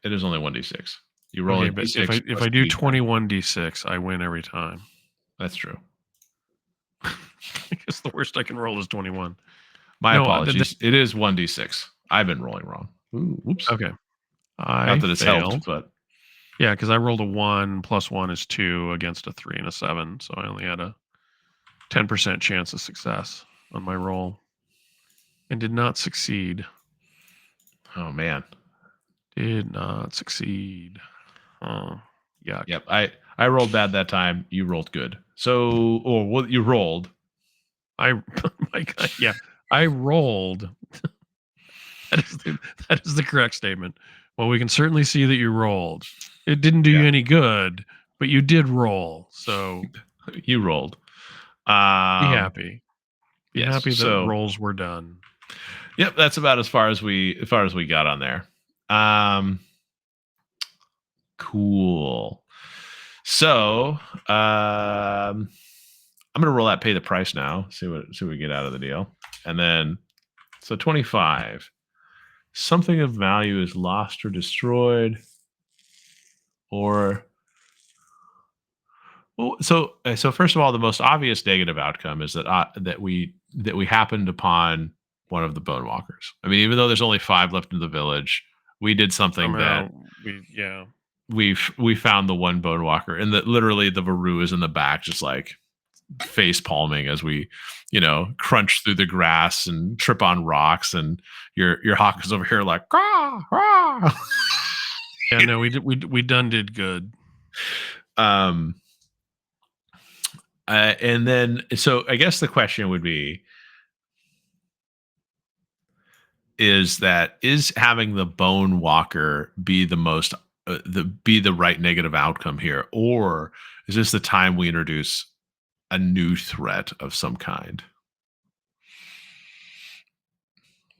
It is only 1d6. You roll Okay, a but d6. if I do 21d6, I win every time. That's true. I guess the worst I can roll is 21. My apologies. It is 1d6. I've been rolling wrong. Ooh, whoops. Okay. Not that it's helped, but. Yeah, because I rolled a 1 plus 1 is 2 against a 3 and a 7. So I only had a 10% chance of success on my roll and did not succeed. Oh, man. Did not succeed. Yuck. Yep. I rolled bad that time. You rolled good. So, or what you rolled. My God, yeah, I rolled. That is the correct statement. Well, we can certainly see that you rolled. It didn't do you any good, but you did roll. So you rolled. Be happy. Be yes, happy that so, rolls were done. Yep, that's about as far as we got on there. Cool. So, I'm gonna roll that pay the price now. See what we get out of the deal, and then so 25. Something of value is lost or destroyed, or well, so first of all, the most obvious negative outcome is that we happened upon one of the bone walkers. I mean, even though there's only 5 left in the village, we did something Somehow that yeah. we found the one bone walker, and that literally the Varou is in the back, just like face palming as we, crunch through the grass and trip on rocks, and your hawk is over here like, rah, rah. Yeah, no, we done did good. um and then, so I guess the question would be, is having the bone walker be the most the right negative outcome here, or is this the time we introduce a new threat of some kind?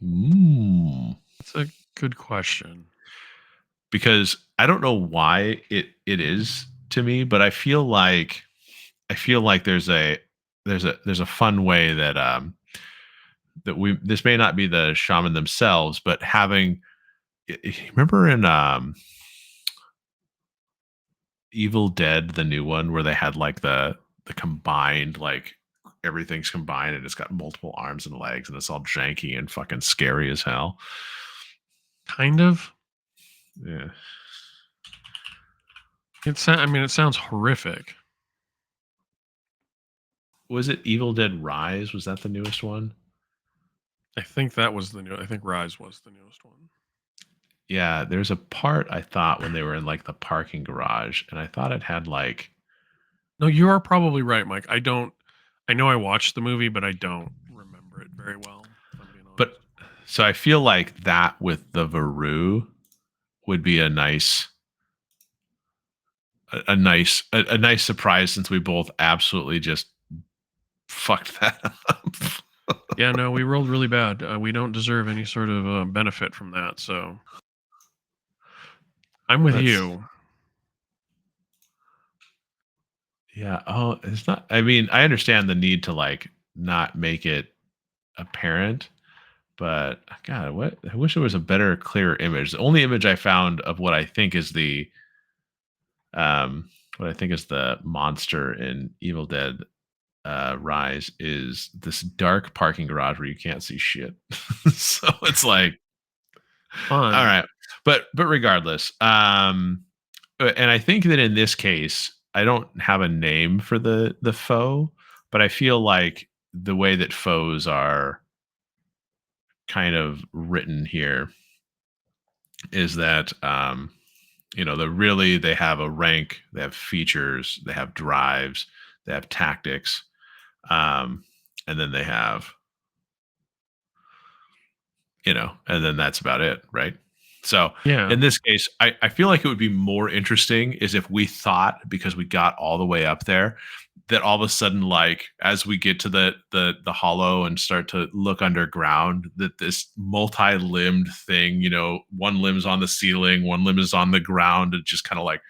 That's a good question. Because I don't know why it is to me, but I feel like there's a fun way that we this may not be the shaman themselves, but having, remember in Evil Dead, the new one, where they had like the combined, like everything's combined and it's got multiple arms and legs and it's all janky and fucking scary as hell. Kind of. Yeah. It sounds horrific. Was it Evil Dead Rise? Was that the newest one? I think that was the new. I think Rise was the newest one. Yeah, there's a part I thought when they were in like the parking garage, and I thought it had like, No, you are probably right, Mike. I don't. I know I watched the movie, but I don't remember it very well. If I'm being honest. but so I feel like that with the Varoo would be a nice surprise, since we both absolutely just fucked that up. Yeah, no, we rolled really bad. We don't deserve any sort of benefit from that. So I'm with you. Yeah. Oh, it's not. I mean, I understand the need to like not make it apparent, but God, what? I wish there was a better, clearer image. The only image I found of what I think is the monster in Evil Dead Rise is this dark parking garage where you can't see shit. So it's like, Fun. all right, but regardless, and I think that in this case, I don't have a name for the foe, but I feel like the way that foes are kind of written here is that, they have a rank, they have features, they have drives, they have tactics, and then they have, and then that's about it, right? So Yeah. in this case, I feel like it would be more interesting is if we thought, because we got all the way up there, that all of a sudden, like as we get to the hollow and start to look underground, that this multi-limbed thing, one limb's on the ceiling, one limb is on the ground, it just kind of like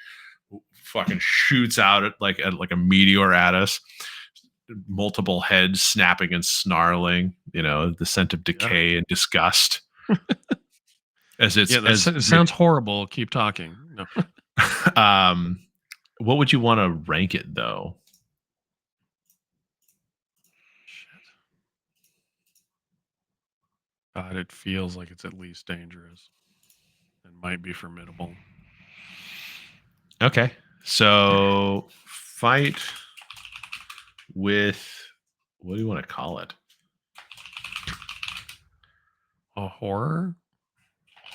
fucking shoots out at like a meteor at us, multiple heads snapping and snarling, the scent of decay and disgust. As it's it sounds horrible. Keep talking. No. What would you want to rank it though? Shit. God, it feels like it's at least dangerous and might be formidable. Okay. So fight with, what do you want to call it? A horror?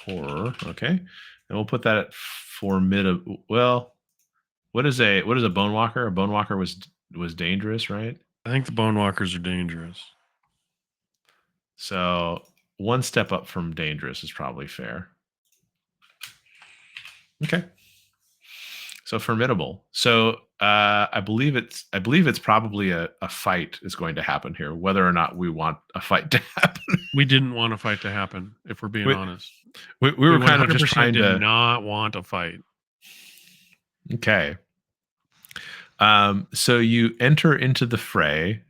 Horror. Okay. And we'll put that at formidable. Well, what is a bone walker? A bone walker was dangerous, right? I think the bone walkers are dangerous. So one step up from dangerous is probably fair. Okay. So formidable. So I believe it's probably a fight is going to happen here, whether or not we want a fight to happen. We didn't want a fight to happen, if we're being honest. We were kind of just trying to not want a fight. Okay. So you enter into the fray,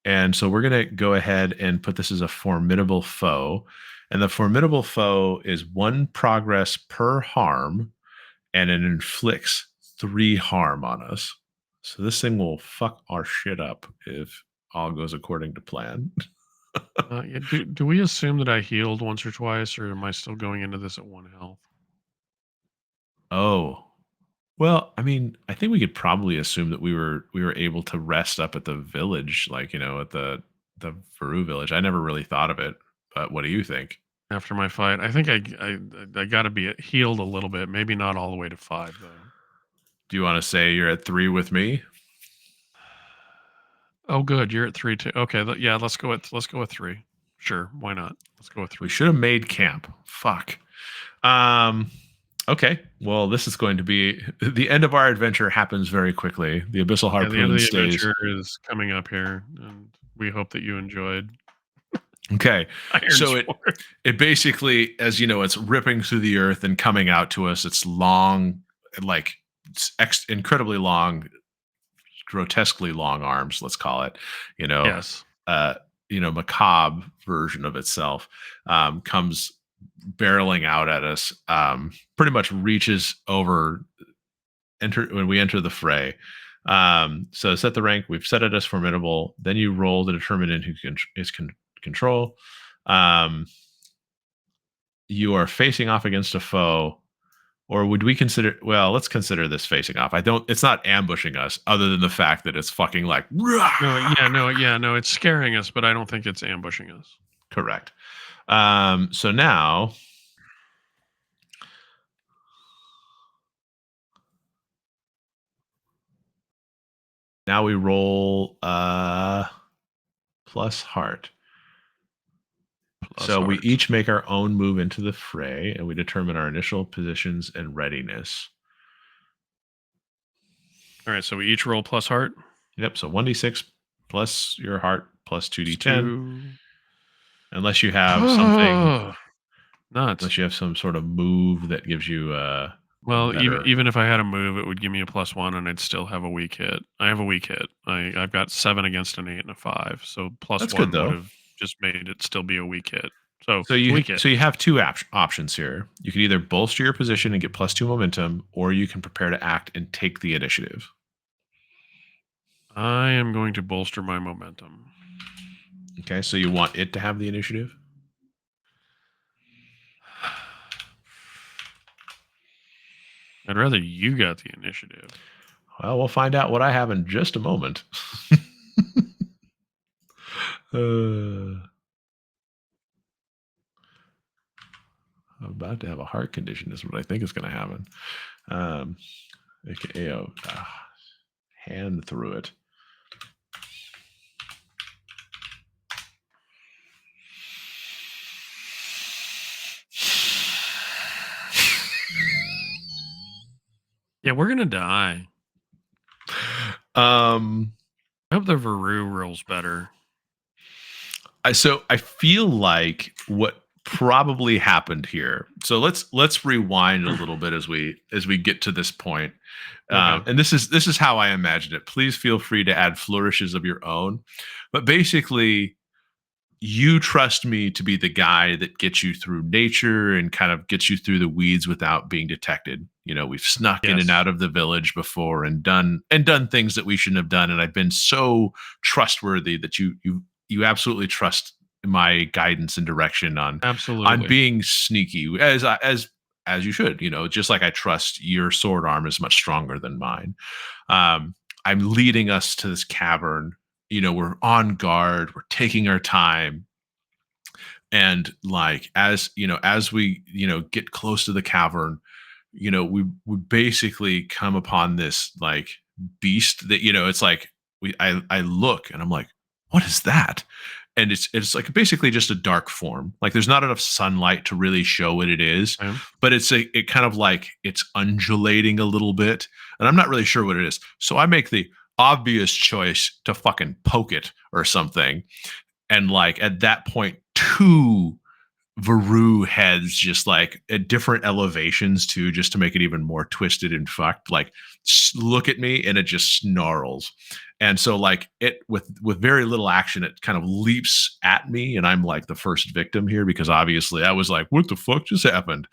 and so we're going to go ahead and put this as a formidable foe. And the formidable foe is 1 progress per harm, and it inflicts 3 harm on us. So this thing will fuck our shit up if all goes according to plan. Yeah, do we assume that I healed once or twice, or am I still going into this at 1 health? Oh, Well, I mean, I think we could probably assume that we were able to rest up at the village, like, at the Varou village. I never really thought of it, but what do you think? After my fight, I think I got to be healed a little bit. Maybe not all the way to 5 though. Do you want to say you're at 3 with me? Oh, good. You're at 3 too. Okay, yeah. Let's go with 3. Sure, why not? Let's go with We 3. should have made camp. Fuck. Um okay. Well, this is going to be the end of our adventure happens very quickly. The abyssal Yeah, the end of harpoon the stays. adventure is coming up here, and we hope that you enjoyed Okay. So it Ironsworn. it basically, as you know, it's ripping through the earth and coming out to us. It's long, like incredibly long, grotesquely long arms, let's call it, you know, Yes. uh, macabre version of itself, comes barreling out at us, pretty much reaches over when we enter the fray. So set the rank. We've set it as formidable. Then you roll to determine in who is control. Um, you are facing off against a foe, or would we consider? Well, let's consider this facing off. I don't. It's not ambushing us, other than the fact that it's fucking like. No, yeah, no, yeah, no, it's scaring us, but I don't think it's ambushing us. Correct. So now we roll plus heart. Plus So we heart. each make our own move into the fray, and we determine our initial positions and readiness. All right, so we each roll plus heart. Yep. So 1d6 plus your heart plus 2d10, 2. unless you have something, Nuts. unless you have some sort of move that gives you a Well, even better. even if I had a move, it would give me a +1, and I'd still have a weak hit. I have a weak hit. I've got 7 against an 8 and a 5, so That's good +1 would though. have just made it still be a weak hit. So So it's a you weak hit. so you have two options here. You can either bolster your position and get +2 momentum, or you can prepare to act and take the initiative. I am going to bolster my momentum. Okay, so you want it to have the initiative? I'd rather you got the initiative. Well, we'll find out what I have in just a moment. I'm about to have a heart condition, is what I think is going to happen. AKA, hand through it. Yeah, we're gonna die. Um, I hope the Varou rolls better. I feel like what probably happened here. So let's rewind a little bit as we get to this point. Okay. And this is how I imagine it. Please feel free to add flourishes of your own. But basically, you trust me to be the guy that gets you through nature and kind of gets you through the weeds without being detected. We've snuck in and Yes. out of the village before and done things that we shouldn't have done. And I've been so trustworthy that you absolutely trust my guidance and direction on Absolutely. being sneaky as you should. Just like I trust your sword arm is much stronger than mine. I'm leading us to this cavern. We're on guard, we're taking our time, and like as we get close to the cavern, we basically come upon this like beast that it's like I look and I'm like, what is that? And it's like basically just a dark form. Like there's not enough sunlight to really show what it is, Okay. but it kind of like it's undulating a little bit, and I'm not really sure what it is. So I make the obvious choice to fucking poke it or something. And like at that point, two Varou heads just like at different elevations too, just to make it even more twisted and fucked. Like look at me and it just snarls. And so like it with very little action, it kind of leaps at me, and I'm like the first victim here because obviously I was like, what the fuck just happened?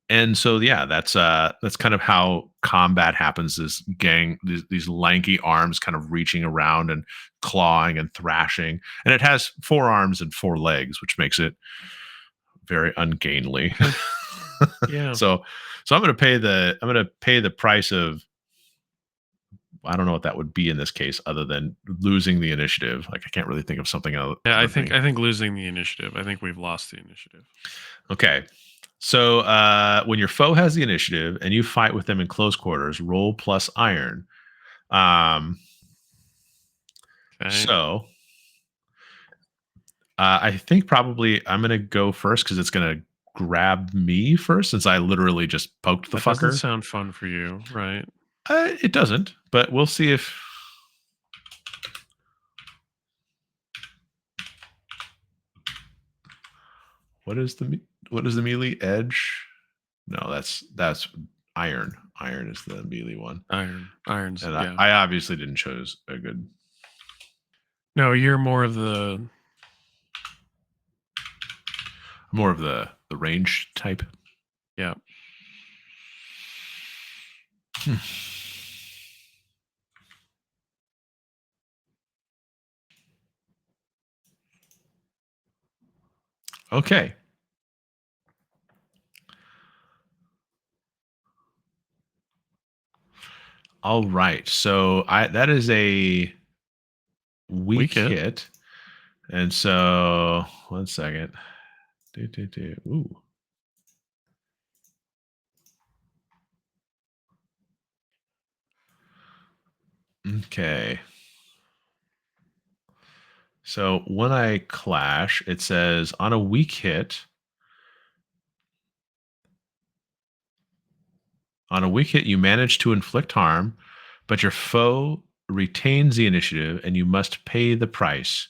And so yeah, that's kind of how combat happens. These lanky arms kind of reaching around and clawing and thrashing, and it has 4 arms and 4 legs, which makes it very ungainly. Yeah. So I'm going to pay the price of, I don't know what that would be in this case other than losing the initiative. Like I can't really think of something else. Yeah, I Other think thing. I think losing the initiative. I think we've lost the initiative. Okay. So when your foe has the initiative and you fight with them in close quarters, roll plus iron. Um, Okay. so I think probably I'm going to go first because it's going to grab me first since I literally just poked the That doesn't fucker. sound fun for you, right? It doesn't, but we'll see if. What is the melee edge? No, that's iron. Iron is the melee one, Irons, and yeah. I obviously didn't choose a good. No, you're more of the More of the range type. yeah. Hmm. Okay. All right. So that is a weak Weak hit. hit. And so 1 second. Ooh. Okay. So when I clash, it says on a weak hit. On a weak hit, you manage to inflict harm, but your foe retains the initiative and you must pay the price.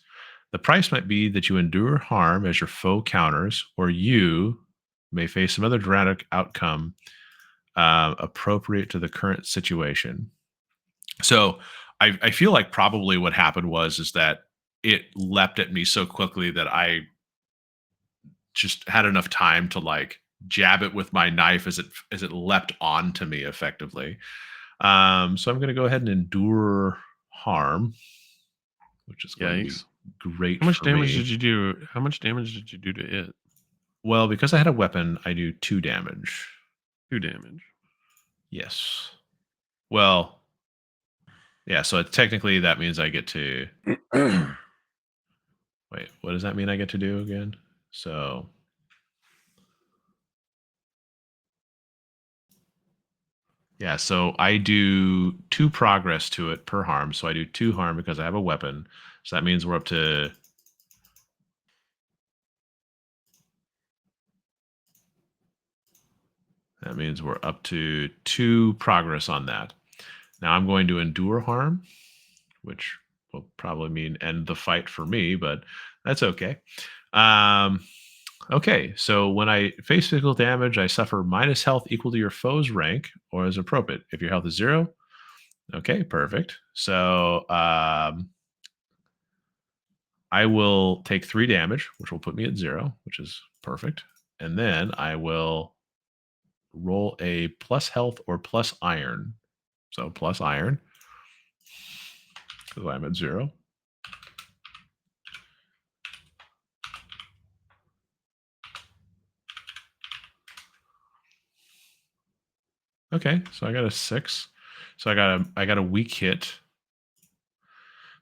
The price might be that you endure harm as your foe counters, or you may face some other dramatic outcome appropriate to the current situation. So I feel like probably what happened is that it leapt at me so quickly that I just had enough time to like jab it with my knife as it leapt onto me effectively. So I'm going to go ahead and endure harm, which is going to be Yikes. great How much for damage me. did you do? How much damage did you do to it? Well, because I had a weapon, I do 2 damage. 2 damage. Yes. Well, yeah. So technically, that means I get to wait. What does that mean? I get to do again? So yeah. So I do 2 progress to it per harm. So I do 2 harm because I have a weapon. So that means we're up to. That means we're up to 2 progress on that. Now I'm going to endure harm, which will probably mean end the fight for me, but that's okay. Okay, so when I face physical damage, I suffer minus health equal to your foe's rank or as appropriate. If your health is 0, okay, perfect. So I will take 3 damage, which will put me at 0, which is perfect. And then I will roll a plus health or plus iron. So plus iron, because I'm at 0. Okay, so I got a 6. So I got a weak hit.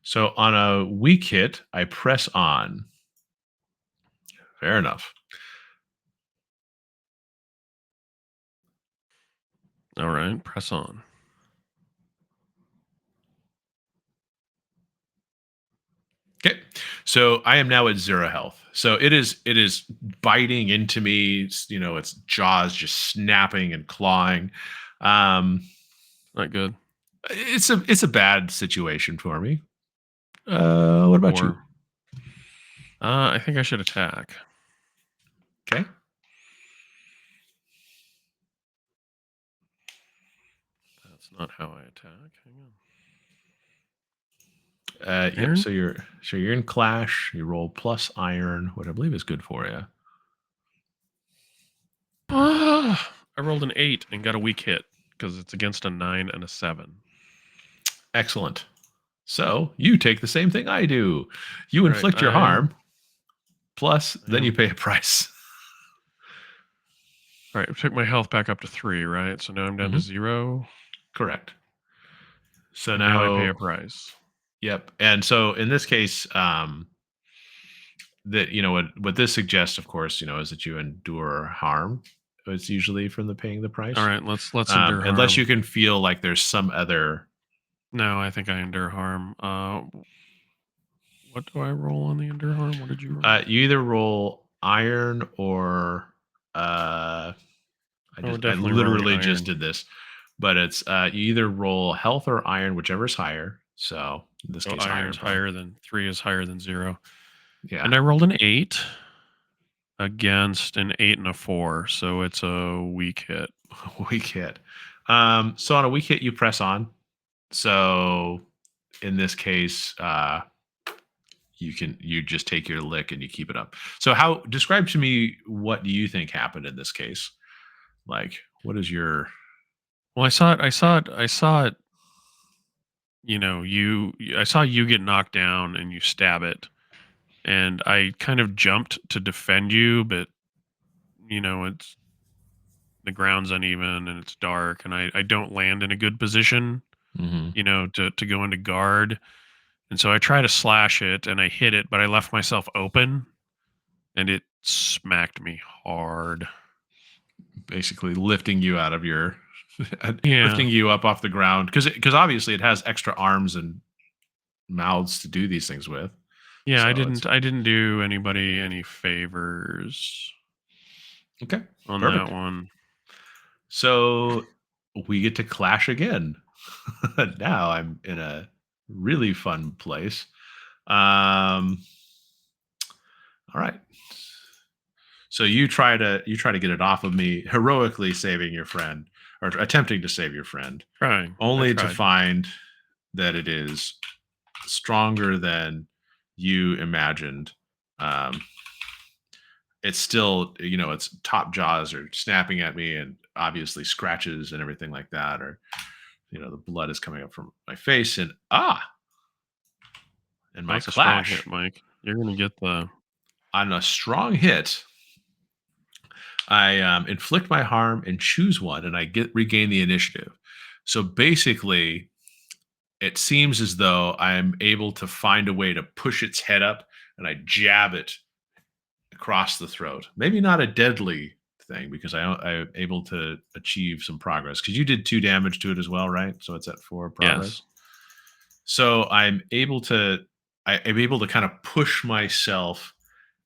So on a weak hit, I press on. Fair enough. All right, press on. Okay. So I am now at 0 health. So it is biting into me, its jaws just snapping and clawing. Not good. It's a bad situation for me. What about you? Or I think I should attack. Okay. That's not how I attack. Hang on. Yep. Iron? So you're in clash. You roll plus iron, which I believe is good for you. I rolled an 8 and got a weak hit because it's against a 9 and a 7. Excellent. So you take the same thing I do. You All right, inflict your harm, plus then you pay a price. All right, I took my health back up to 3, right? So now I'm down to 0. Correct. So And now I pay now, a price. yep. And so in this case, that what this suggests, of course, is that you endure harm. It's usually from the paying the All price, right, let's endure unless harm. you can feel like there's some other. No, I think I endure harm. What do I roll on the endure harm? What did you roll? You either roll iron or uh, Oh, we're I definitely rolling literally just iron. did this, but it's you either roll health or iron, whichever is higher. So in this So case, iron's iron probably. higher than 3 is higher than 0. Yeah, And I rolled an 8 against an 8 and a 4, so it's a weak hit. weak hit. So on a weak hit, you press on. So in this case, you just take your lick and you keep it up. So how describe to me what do you think happened in this case? Like, what is your? Well, I saw it. I saw you get knocked down and you stab it, and I kind of jumped to defend you, but it's the ground's uneven and it's dark, and I don't land in a good position, Mhm. to go into guard, and so I try to slash it and I hit it, but I left myself open, and it smacked me hard. Basically lifting you out of your Yeah, lifting you up off the ground because obviously it has extra arms and mouths to do these things with. yeah. I So it's didn't I didn't do anybody any favors okay. on that Perfect. one. So we get to clash again. Now I'm in a really fun place. Um, all right. So you try to get it off of me, heroically saving your friend or attempting to save your friend, Trying, I only to tried. find that it is stronger than you imagined. Um, it's still, its top jaws are snapping at me and obviously scratches and everything like that. Or, the blood is coming up from my face and my That's a strong hit, clash Mike. You're gonna get the on a strong hit. I inflict my harm and choose one, and I regain the initiative. So basically, it seems as though I'm able to find a way to push its head up, and I jab it across the throat. Maybe not a deadly thing because I'm able to achieve some progress. Because you did 2 damage to it as well, right? So it's at 4 yes. progress. So I'm able to kind of push myself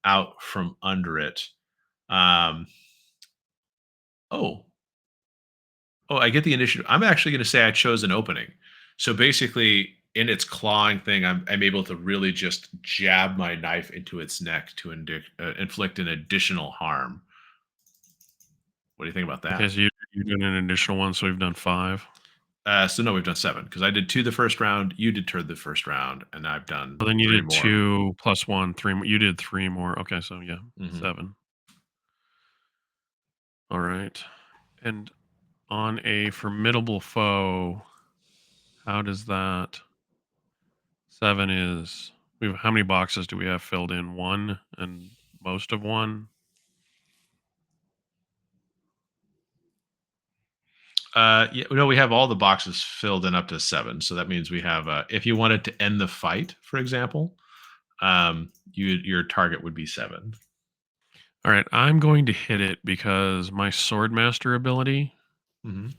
out from under it. Um, oh, I get the initiative. I'm actually going to say I chose an opening. So basically, in its clawing thing, I'm able to really just jab my knife into its neck to inflict an additional harm. What do you think about Okay, that? so you're doing an additional one, so we've done 5. So no, we've done 7 because I did 2 the first round, you did 2 the first round, and I've done Well, then you 3 did more. 2 plus 1, 3 more. You did 3 more. Okay, so yeah, Hmm. 7. All right. And on a formidable foe, how does that 7 is how many boxes do we have filled in? 1 and most of 1? Yeah, no, we have all the boxes filled in up to 7. So that means we have, if you wanted to end the fight, for example, your target would be 7. All right, I'm going to hit it because my swordmaster ability, Hmm.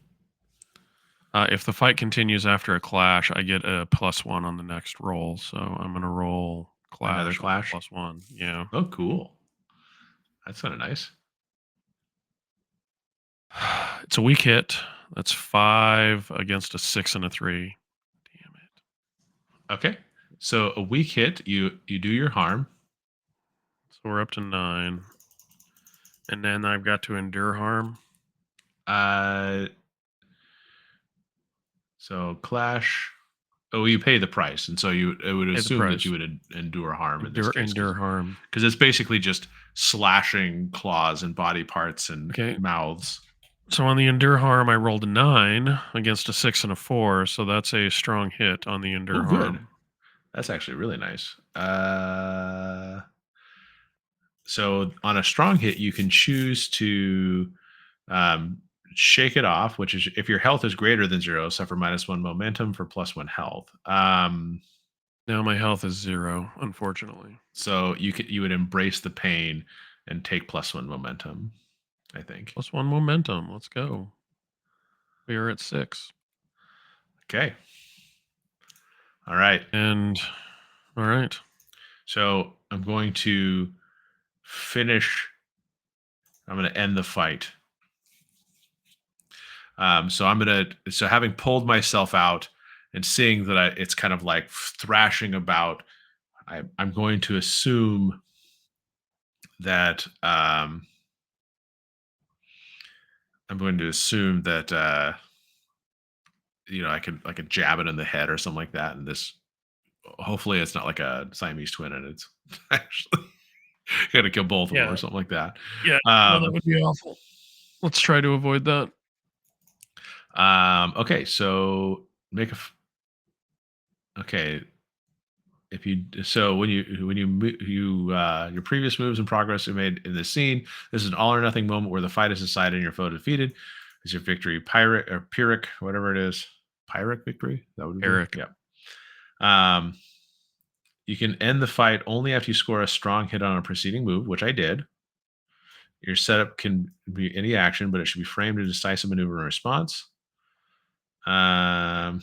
if the fight continues after a clash, I get a +1 on the next roll. So I'm going to roll Another clash with a clash. +1. Yeah. Oh, cool. That's kind of nice. It's a weak hit. That's 5 against a 6 and a 3. Damn it. Okay. So a weak hit, you do your harm. So we're up to 9. And then I've got to endure harm. Uh, so clash. Oh, you pay the price, and so it would Pay the assume that you price. would endure harm in this case Endure harm. because it's basically just slashing claws and body parts and Okay. mouths. So on the endure harm, I rolled a 9 against a 6 and a 4. So that's a strong hit on the Oh, endure good. harm. That's actually really nice. So on a strong hit, you can choose to Um, Shake it off, which is if your health is greater than 0, suffer -1 momentum for +1 health. Now my health is 0, unfortunately. So you would embrace the pain and take +1 momentum, I think. +1 momentum. Let's go. We are at 6. Okay. All right. And all right. So I'm going to finish. I'm going to end the fight. So having pulled myself out and seeing that it's kind of like thrashing about, I'm going to assume that I could jab it in the head or something like that, and this hopefully it's not like a Siamese twin, and it's actually gonna kill both of them or Yeah. something like that. Yeah. No, that Um, would be awful. Let's try to avoid that. okay, so okay. If you so when your previous moves and progress are made in this scene, this is an all or nothing moment where the fight is decided and your foe defeated. Is your victory pirate or pyrrhic, whatever it is, pyrrhic victory? That would be Eric. yeah. Um, you can end the fight only after you score a strong hit on a preceding move, which I did. Your setup can be any action, but it should be framed a decisive maneuver in response. Um,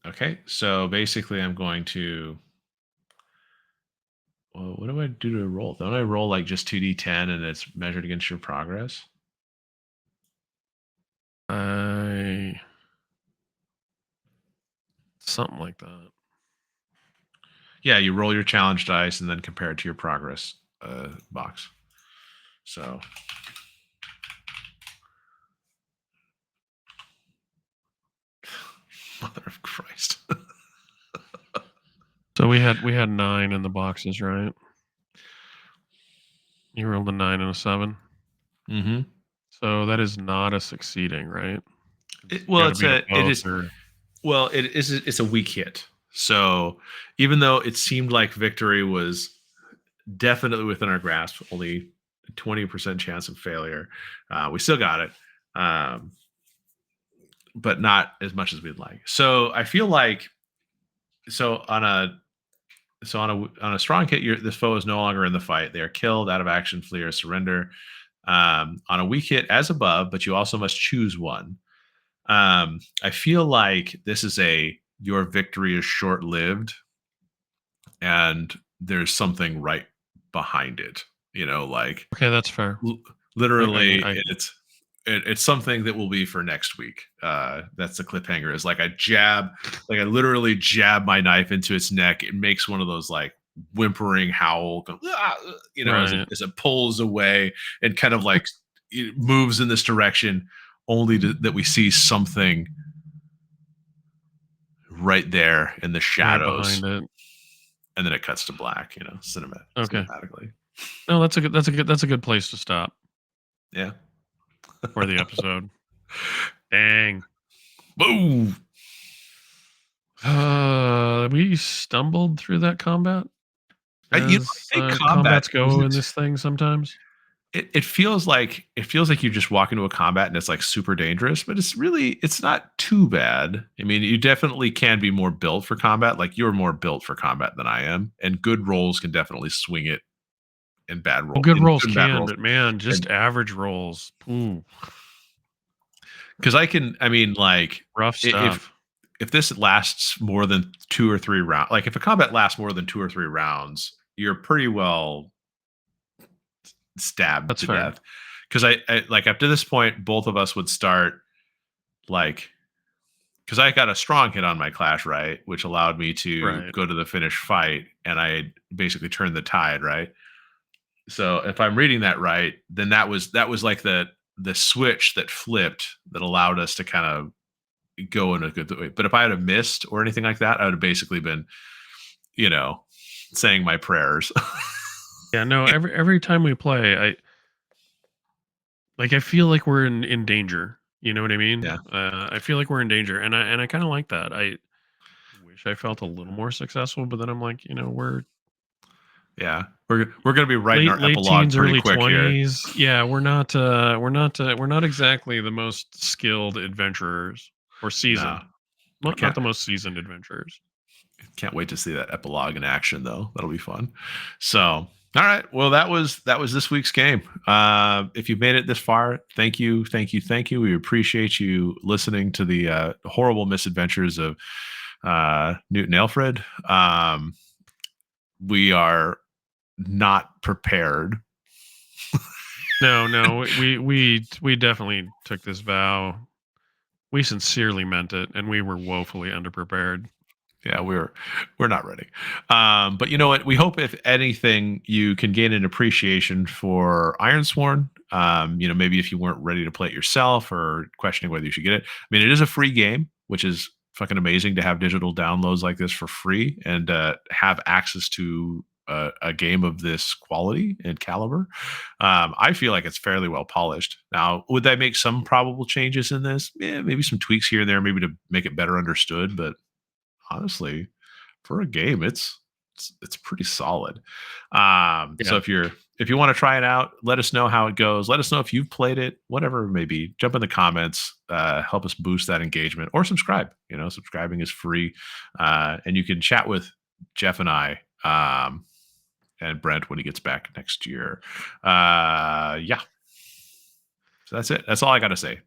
okay, so basically, I'm going to. Well, what do I do to roll? Don't I roll like just 2d10 and it's measured against your progress? Something like that. Yeah, you roll your challenge dice and then compare it to your progress box. So, mother of Christ. So we had 9 in the boxes, right? You rolled a 9 and a 7. Mm-hmm. So that is not a succeeding, right? You Well, got to beat them both, or it's a weak hit. So even though it seemed like victory was definitely within our grasp, only 20% chance of failure, we still got it. But not as much as we'd like. So I feel like so on a on a strong hit, this foe is no longer in the fight. They are killed, out of action, flee, or surrender. On a weak hit, as above, but you also must choose one. I feel like this is your victory is short lived, and there's something right behind it. Like okay, that's fair. l- I, literally, I, I it's something that will be for next week. That's the cliffhanger. Is like I literally jab my knife into its neck. It makes one of those like whimpering howl, right. as it pulls away and kind of like it moves in this direction, only that we see something right there in the Right shadows, behind it. and then it cuts to black. Okay. Cinematically. No, that's a good place to stop Yeah. for the episode. Dang. Boom. We stumbled through that combat, I as think combat combats go in isn't. this thing sometimes. It feels like you just walk into a combat and it's like super dangerous, but it's not too bad. I mean, you definitely can be more built for combat. Like you're more built for combat than I am, and good rolls can definitely swing it, and bad Well, roll good in rolls good and bad can, rolls. but man, And just average rolls. Ooh, because I mean, like rough if stuff. this lasts more than 2 or 3 rounds, like if a combat lasts more than 2 or 3 rounds, you're pretty well stabbed That's to fair. death. Because I like up to this point, both of us would start like because I got a strong hit on my clash, right, which allowed me to Right. go to the finish fight, and I basically turned the tide, right. So if I'm reading that right, then that was like the switch that flipped that allowed us to kind of go in a good way. But if I had have missed or anything like that, I would have basically been, you know, saying my prayers. Yeah. No. Every time we play, I feel like we're in danger. You know what I mean? Yeah. I feel like we're in danger, and I kind of like that. I wish I felt a little more successful, but then I'm like, we're Yeah, we're gonna be writing our Late epilogue teens, pretty early quick here. 20s. Yeah, we're not exactly the most skilled adventurers or No, seasoned. I Not can't the most seasoned adventurers. can't wait to see that epilogue in action though. That'll be fun. So, all right. Well, that was this week's game. If you made it this far, thank you, thank you, thank you. We appreciate you listening to the horrible misadventures of Newt and Aelfred. We are not prepared. No, we definitely took this vow. We sincerely meant it, and we were woefully underprepared. Yeah, we're not ready. But you know what? We hope if anything, you can gain an appreciation for Ironsworn. Maybe if you weren't ready to play it yourself or questioning whether you should get it. I mean, it is a free game, which is fucking amazing to have digital downloads like this for free and have access to a game of this quality and caliber. I feel like it's fairly well polished. Now, would that make some probable changes in this? Yeah, maybe some tweaks here and there, maybe to make it better understood, but honestly, for a game, it's pretty solid. So Yeah. if you want to try it out, let us know how it goes. Let us know if you've played it, whatever it may be. Jump in the comments, help us boost that engagement, or subscribe. Subscribing is free, and you can chat with Jeff and I. And Brent when he gets back next year. Yeah. So that's it. That's all I got to say.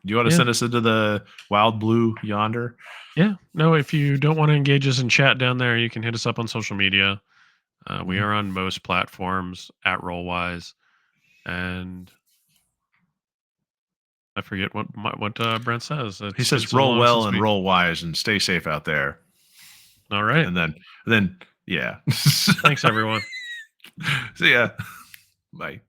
Do you want to Yeah. send us into the wild blue yonder? Yeah. No, if you don't want to engage us in chat down there, you can hit us up on social media. We are on most platforms at Rollwise, and I forget what Brent says. He It's been says so roll long well since and we. roll wise and stay safe out there. All right. And then yeah. Thanks, everyone. See ya. Bye.